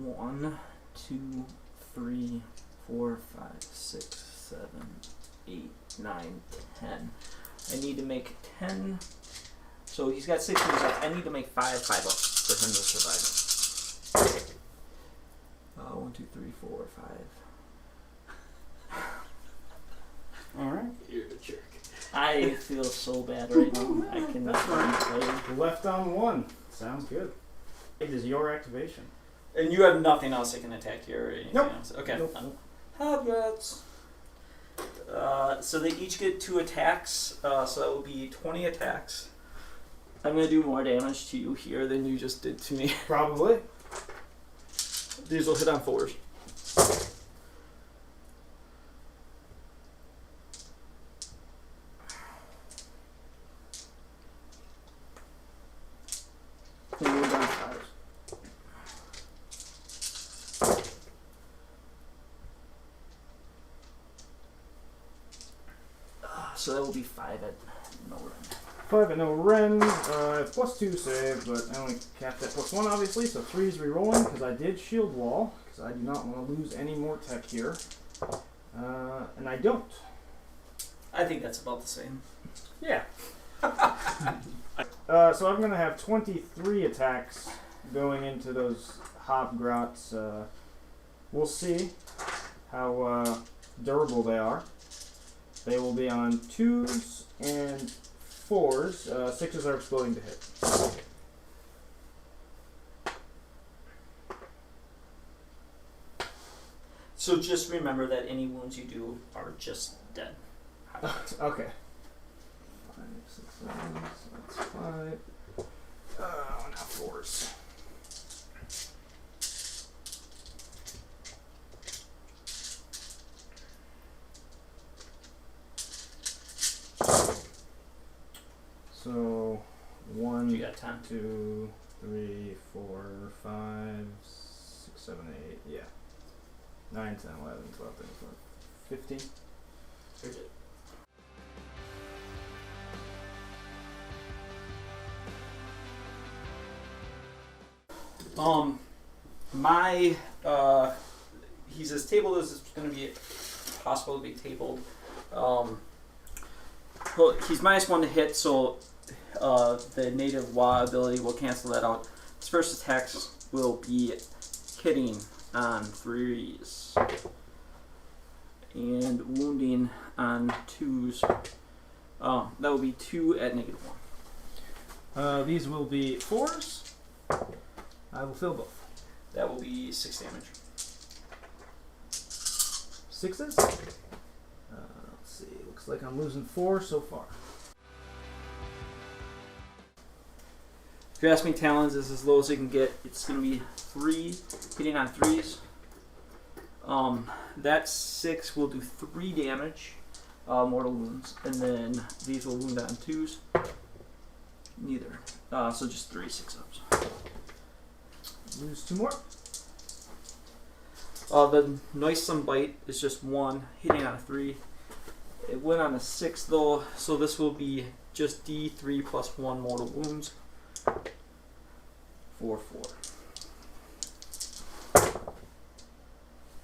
1, 2, 3, 4, 5, 6, 7, 8, 9, 10. I need to make 10. So he's got 16 attacks. I need to make 5 5-ups for him to survive. 1, 2, 3, 4, 5. Alright. You're a jerk. I feel so bad right now. I cannot play. Left on 1. Sounds good. It is your activation. And you have nothing else that can attack you or anything Nope. else? Okay. Nope. Hobbits. So they each get 2 attacks, so that will be 20 attacks. I'm going to do more damage to you here than you just did to me. Probably. These will hit on 4s. And you're down 5s. So that will be 5 at no run. 5 at no rend. It's +2 save, but I only capped at +1 obviously, so 3's rerolling because I did shield wall, because I do not want to lose any more tech here. And I don't. I think that's about the same. Yeah. So I'm going to have 23 attacks going into those Hobgrots. We'll see how durable they are. They will be on 2s and 4s. 6s are exploding to hit. So just remember that any wounds you do are just dead. Okay. 5, 6, 7, so that's 5. Now 4s. So 1, You got 10. 2, 3, 4, 5, 6, 7, 8. Yeah. 9, 10, 11, 12, 13, 14, 15. Here's it. My he's as tabled as it's going to be possible to be tabled. Well, he's -1 to hit, so the native Waaagh ability will cancel that out. His first attacks will be hitting on 3s and wounding on 2s. That will be 2 at -1. These will be 4s. I will fill both. That will be 6 damage. 6s? Let's see. Looks like I'm losing 4 so far. Grasping Talons is as low as it can get. It's going to be 3, hitting on 3s. That 6 will do 3 damage, mortal wounds, and then these will wound on 2s. Neither. So just 3 6-ups. Lose 2 more. The Noisome Bite is just 1, hitting on a 3. It went on a 6 though, so this will be just D3 plus 1 mortal wounds. 4, 4.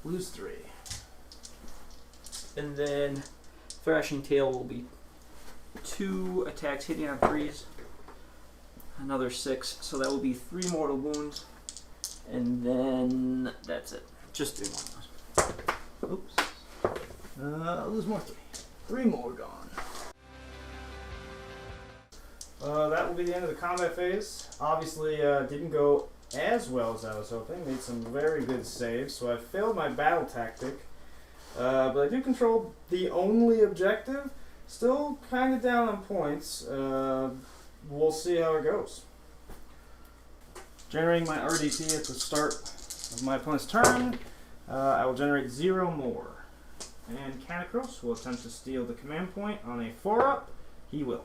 Lose 3. And then Thrashing Tail will be 2 attacks hitting on 3s. Another 6, so that will be 3 mortal wounds. And then that's it. Just 3 more. Oops. Lose more 3. 3 more gone. That will be the end of the combat phase. Obviously, didn't go as well as I was hoping. Made some very good saves, so I failed my battle tactic. But I do control the only objective. Still kind of down on points. We'll see how it goes. Generating my RDP at the start of my opponent's turn. I will generate 0 more. And Katakros will attempt to steal the command point on a 4-up. He will.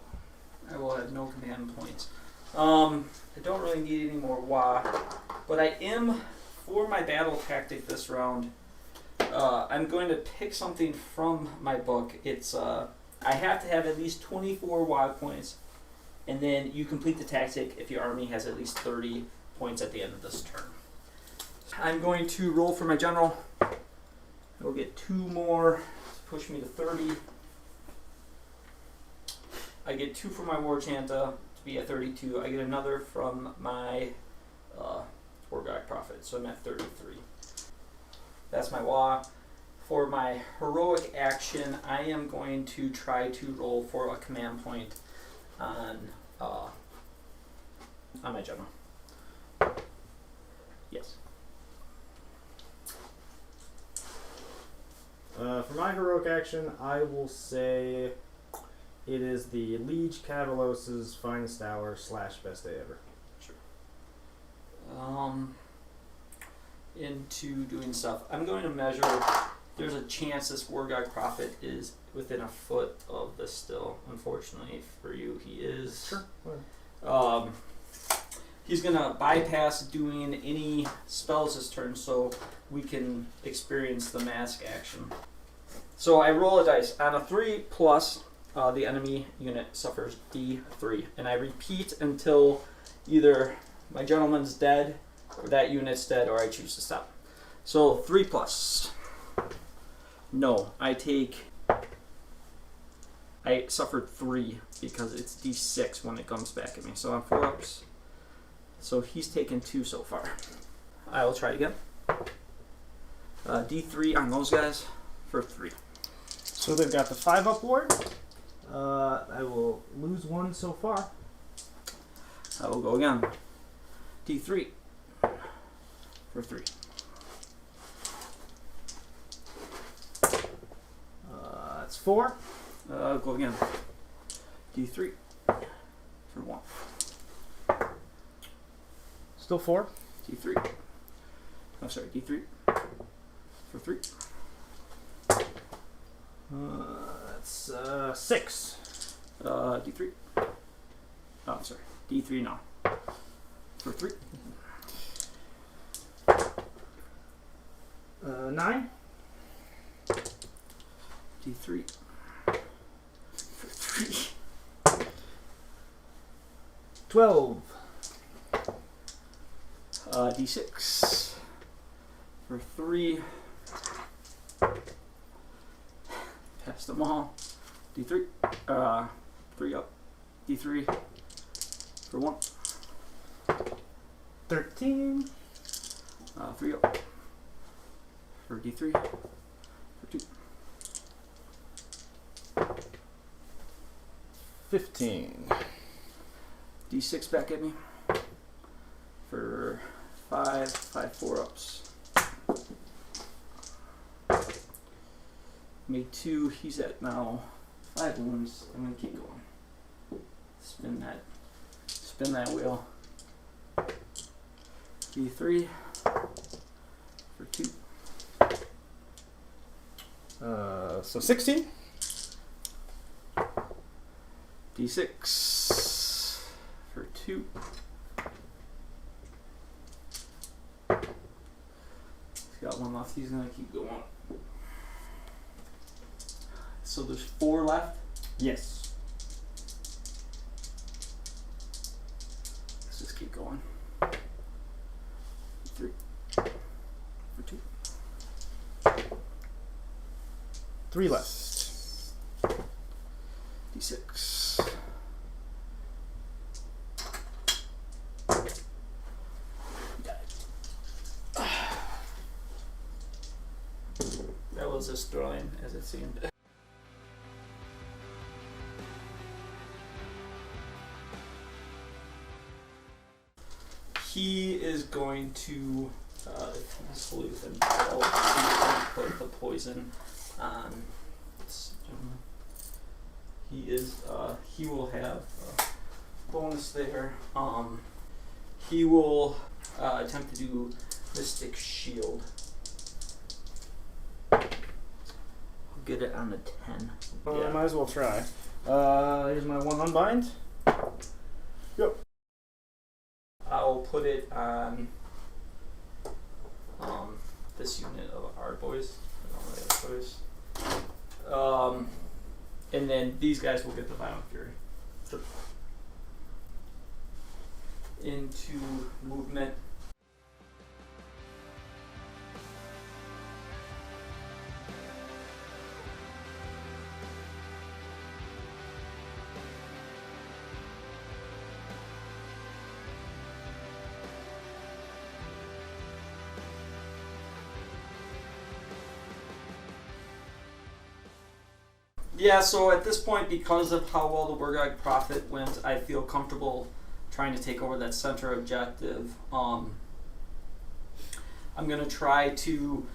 I will have no command points. I don't really need any more Waaagh, but I am, for my battle tactic this round, I'm going to pick something from my book. It's I have to have at least 24 Waaagh points, and then you complete the tactic if your army has at least 30 points at the end of this turn. I'm going to roll for my general. I will get 2 more to push me to 30. I get 2 from my War Chanta to be at 32. I get another from my Ossiarch Prophet, so I'm at 33. That's my Waaagh. For my heroic action, I am going to try to roll for a command point on my general. Yes. For my heroic action, I will say it is the Liege Kavalos's finest hour / best day ever. Sure. Into doing stuff. I'm going to measure. There's a chance this Ossiarch Prophet is within a foot of this still. Unfortunately for you, he is. Sure. He's going to bypass doing any spells this turn so we can experience the mask action. So I roll a dice. On a 3 plus, the enemy unit suffers D3. And I repeat until either my gentleman's dead, or that unit's dead, or I choose to stop. So 3 plus. No, I suffered 3 because it's D6 when it comes back at me. So I'm 4 ups. So he's taken 2 so far. I will try again. D3 on those guys for 3. So they've got the 5-up ward. I will lose 1 so far. I will go again. D3 for 3. 4. Go again. D3 for 1. Still 4. D3. Oh, sorry, D3 for 3. That's 6. D3. Oh, sorry. D3 now. For 3. 9. D3. For 3. 12. D6. For 3. Pass them all. D3. 3 up. D3. For 1. 13. 3 up. For D3. For 2. 15. D6 back at me. For 5. 4 ups. Made 2. He's at now 5 wounds. I'm gonna keep going. Spin that wheel. D3 for 2. So 16. D6 for 2. He's got 1 left. He's gonna keep going. So there's 4 left. Yes. Let's just keep going. 3 for 2. 3 left. D6. That was as thrilling as it seemed. He is going to, if he's fully within 12, he's going to put the poison on this gentleman. He will have a bonus there. He will attempt to do Mystic Shield. I'll get it on a 10. Well, Yeah. I might as well try. Here's my 1 unbind. Yep. I'll put it on this unit of Boys. I don't really have a choice. And then these guys will get the Violent Fury. Into movement. Yeah, so at this point, because of how well the Wargog Prophet went, I feel comfortable trying to take over that center objective. I'm going to try to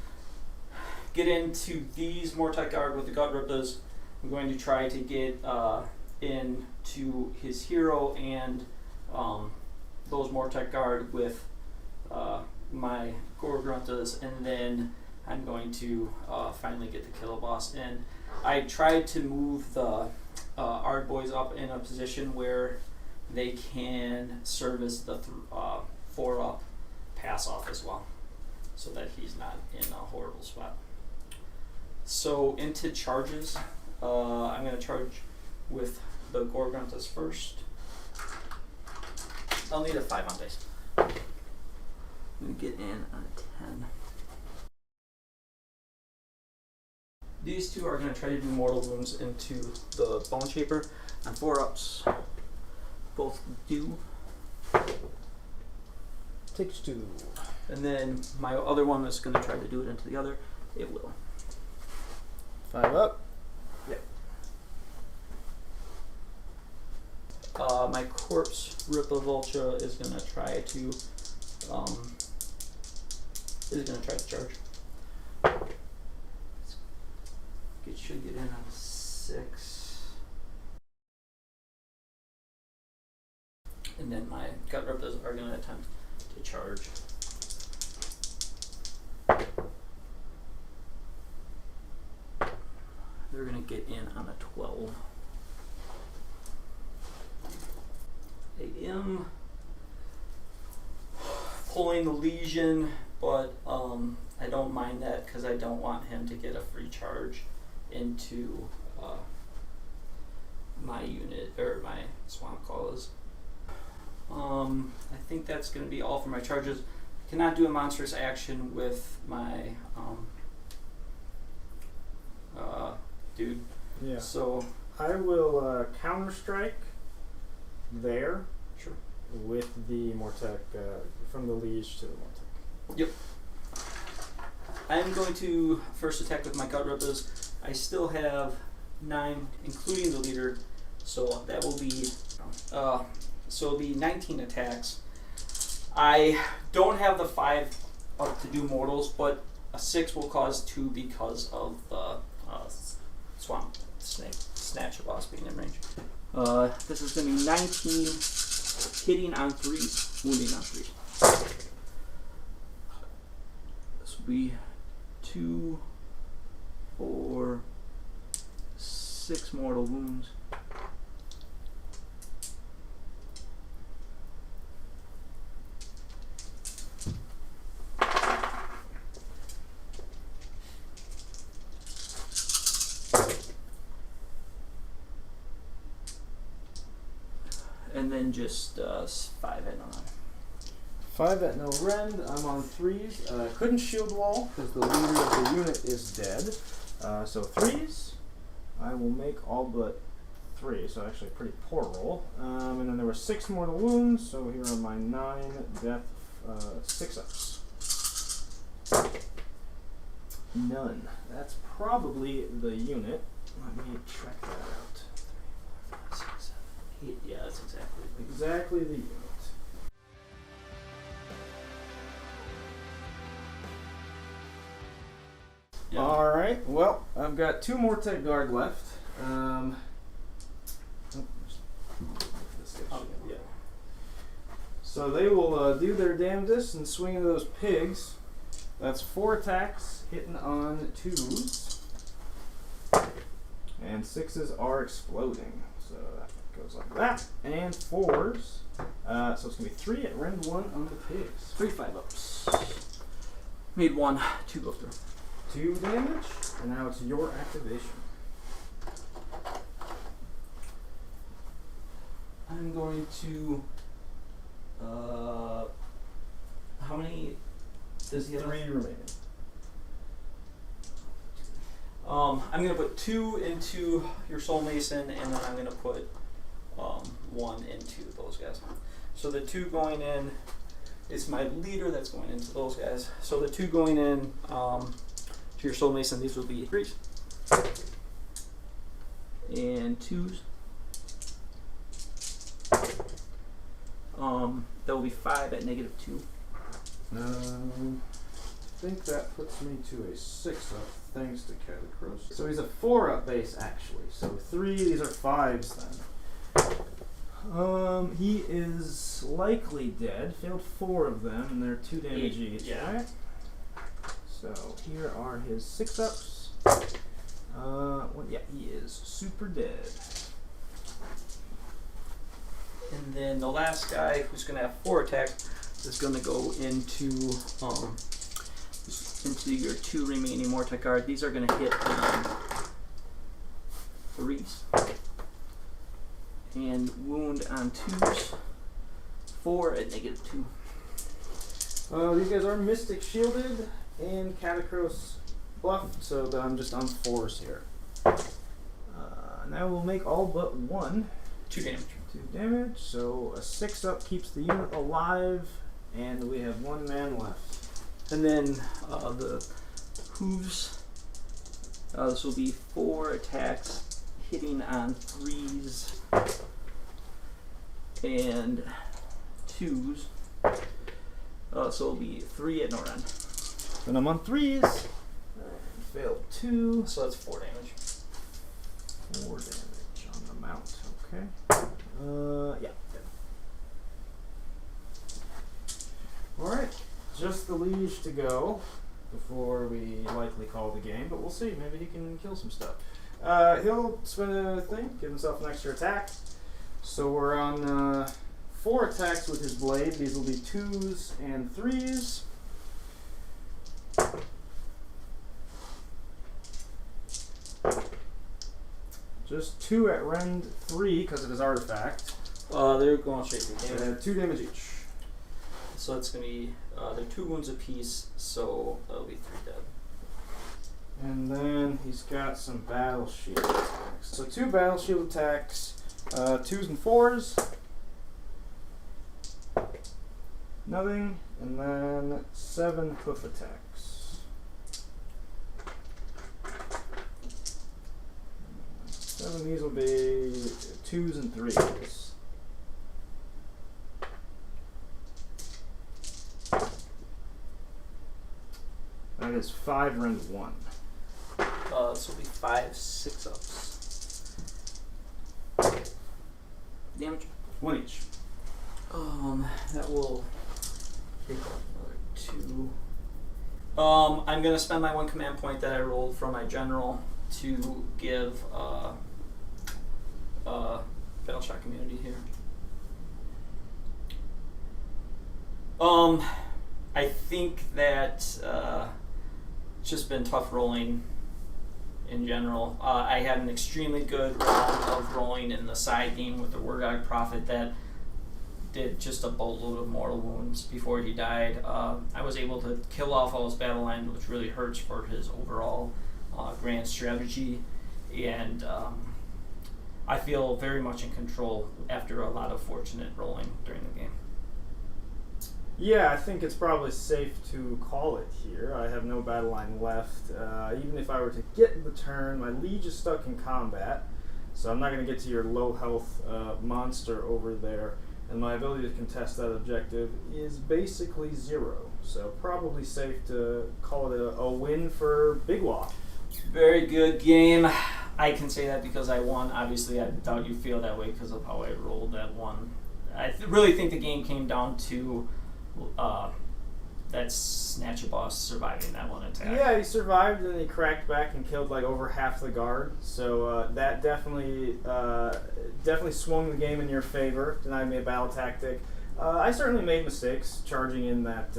get into these Mortek Guard with the Gut Rippers. I'm going to try to get into his hero and those Mortek Guard with my Gorgruntas, and then I'm going to finally get the Killaboss in. I tried to move the Boys up in a position where they can service the 4-up pass off as well, so that he's not in a horrible spot. So into charges, I'm going to charge with the Gorgruntas first. I'll need a 5 on dice. I'm going to get in on a 10. These two are going to try to do mortal wounds into the Bone Shaper on 4-ups. Both do. Takes 2. And then my other one is going to try to do it into the other. It will. 5 up. Yep. My Corpse Ripper Vulcha is going to try to charge. It should get in on a 6. And then my Batrep are going to attempt to charge. They're going to get in on a 12. I am pulling the Legion, but I don't mind that because I don't want him to get a free charge into my unit, or my Swamp Cause. I think that's going to be all for my charges. I cannot do a monstrous action with my dude. Yeah. So I will counter strike there. Sure. With the Mortec from the Liege to the Mortec. Yep. I'm going to first attack with my Batrep. I still have 9, including the leader, so that will be so it'll be 19 attacks. I don't have the 5 up to do mortals, but a 6 will cause 2 because of the Swamp Snatchaboss being in range. This is going to be 19 hitting on 3, wounding on 3. This will be 2, 4, 6 mortal wounds. And then just 5 at on. 5 at no rend. I'm on 3s. Couldn't shield wall because the leader of the unit is dead. So 3s. I will make all but 3. So actually a pretty poor roll. And then there were 6 mortal wounds. So here are my 9 death 6-ups. None. That's probably the unit. Let me check that out. 3, 4, 5, 6, 7, 8. Yeah, that's Exactly the unit. Yeah. Alright, well, I've got 2 more Tech Guard left. Yeah. So they will do their damnedest and swing into those pigs. That's 4 attacks, hitting on 2s. And 6s are exploding. So that goes like that. And 4s. So it's going to be 3 at rend 1 on the pigs. 3 5-ups. Made 1, 2 go through. 2 damage, and now it's your activation. I'm going to. How many does he have? 3 remaining. I'm going to put 2 into your Soul Mason, and then I'm going to put 1 into those guys. So the 2 going in is my leader that's going into those guys. So the 2 going in to your Soul Mason, these will be 3s. And 2s. That will be 5 at -2. I think that puts me to a 6-up, thanks to Katakros. So he's a 4-up base, actually. So 3, these are 5s then. He is likely dead. Failed 4 of them, and they're 2 damage each. Yeah. Right? So here are his 6-ups. Well, yeah, he is super dead. And then the last guy, who's going to have 4 attacks, is going to go into your 2 remaining Mortec Guard. These are going to hit 3s. And wound on 2s. 4 at -2. These guys are Mystic Shielded and Katakros buffed, so I'm just on 4s here. Now we'll make all but 1. 2 damage. 2 damage, so a 6-up keeps the unit alive, and we have 1 man left. And then the hooves. This will be 4 attacks hitting on 3s and 2s. So it'll be 3 at no run. And I'm on 3s. Failed 2. So that's 4 damage. 4 damage on the mount. Okay. Yeah. Alright. Just the liege to go before we likely call the game, but we'll see. Maybe he can kill some stuff. He'll spend a thing, give himself an extra attack. So we're on 4 attacks with his blade. These will be 2s and 3s. Just 2 at rend 3 because of his artifact. They're going straight to damage. 2 damage each. So it's going to be, they're 2 wounds apiece, so that'll be 3 dead. And then he's got some battle shield attacks. So 2 battle shield attacks, 2s and 4s. Nothing. And then 7 hoof attacks. 7, these will be 2s and 3s. That is 5 rend 1. This will be 5 6-ups. Damage. 1 each. That will take another 2. I'm gonna spend my 1 command point that I rolled from my general to give battle shock immunity here. I think that it's just been tough rolling in general. I had an extremely good round of rolling in the side game with the Wargog Prophet that did just a boatload of mortal wounds before he died. I was able to kill off all his battle line, which really hurts for his overall grand strategy, and I feel very much in control after a lot of fortunate rolling during the game. Yeah, I think it's probably safe to call it here. I have no battle line left. Even if I were to get the turn, my liege is stuck in combat, so I'm not going to get to your low health monster over there, and my ability to contest that objective is basically 0. So probably safe to call it a win for Big Waaagh. Very good game. I can say that because I won. Obviously, I doubt you feel that way because of how I rolled that one. I really think the game came down to that Snatchaboss surviving that one attack. Yeah, he survived and he cracked back and killed like over half the guard. So that definitely swung the game in your favor, denied me a battle tactic. I certainly made mistakes. Charging in that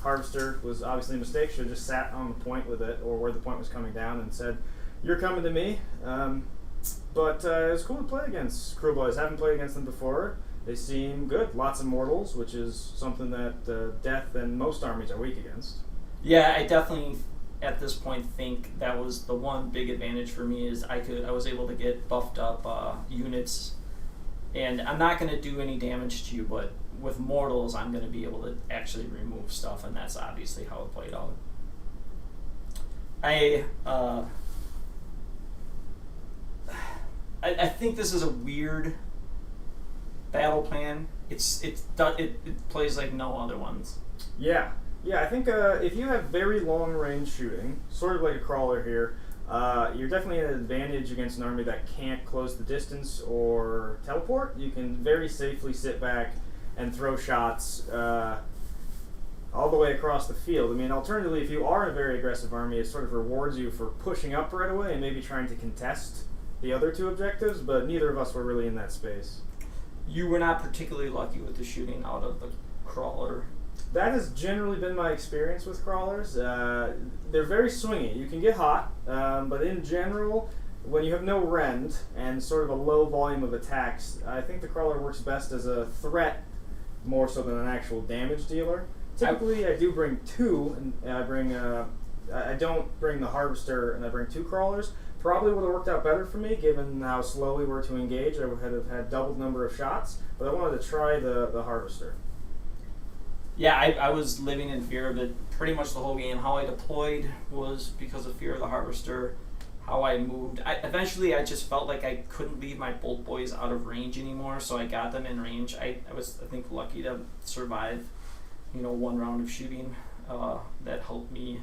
Harvester was obviously a mistake. Should have just sat on the point with it, or where the point was coming down, and said, "You're coming to me." But it was cool to play against Kruleboyz. Haven't played against them before. They seem good. Lots of mortals, which is something that Death and most armies are weak against. Yeah, I definitely at this point think that was the one big advantage for me is I was able to get buffed up units, and I'm not going to do any damage to you, but with mortals I'm going to be able to actually remove stuff, and that's obviously how it played out. I think this is a weird battle plan. It plays like no other ones. Yeah, I think if you have very long range shooting, sort of like a crawler here, you're definitely at an advantage against an army that can't close the distance or teleport. You can very safely sit back and throw shots all the way across the field. I mean, alternatively, if you are a very aggressive army, it sort of rewards you for pushing up right away and maybe trying to contest the other 2 objectives, but neither of us were really in that space. You were not particularly lucky with the shooting out of the crawler. That has generally been my experience with crawlers. They're very swingy. You can get hot, but in general, when you have no rend and sort of a low volume of attacks, I think the crawler works best as a threat more so than an actual damage dealer. Typically, I do bring 2, and I don't bring the Harvester, and I bring 2 crawlers. Probably would have worked out better for me, given how slow we were to engage. I would have had double the number of shots, but I wanted to try the Harvester. Yeah, I was living in fear of it pretty much the whole game. How I deployed was because of fear of the Harvester. How I moved. Eventually, I just felt like I couldn't leave my Bolt Boys out of range anymore, so I got them in range. I was, I think, lucky to survive, 1 round of shooting. That helped me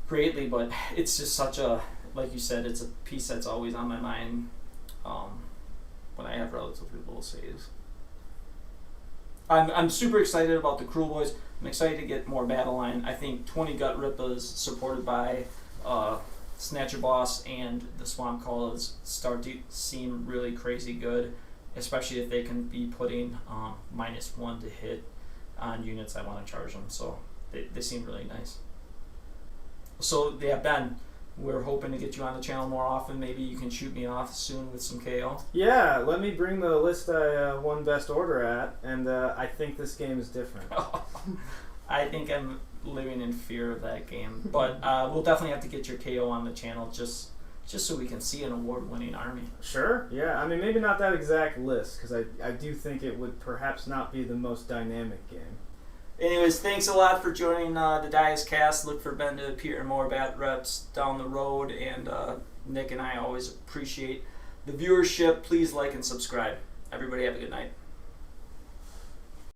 greatly, but it's just such a like you said, it's a piece that's always on my mind when I have relatively low saves. I'm super excited about the Kruleboyz. I'm excited to get more battle line. I think 20 Gut Rippas supported by Snatchaboss and the Swamp Calls start to seem really crazy good, especially if they can be putting -1 to hit on units I want to charge them. So they seem really nice. So yeah, Ben, we're hoping to get you on the channel more often. Maybe you can shoot me off soon with some KO. Yeah, let me bring the list I won best order at, and I think this game is different. I think I'm living in fear of that game, but we'll definitely have to get your KO on the channel just so we can see an award-winning army. Sure, yeah. I mean, maybe not that exact list, because I do think it would perhaps not be the most dynamic game. Anyways, thanks a lot for joining the Dias cast. Look for Ben to appear in more Batreps down the road, and Nick and I always appreciate the viewership. Please like and subscribe. Everybody have a good night.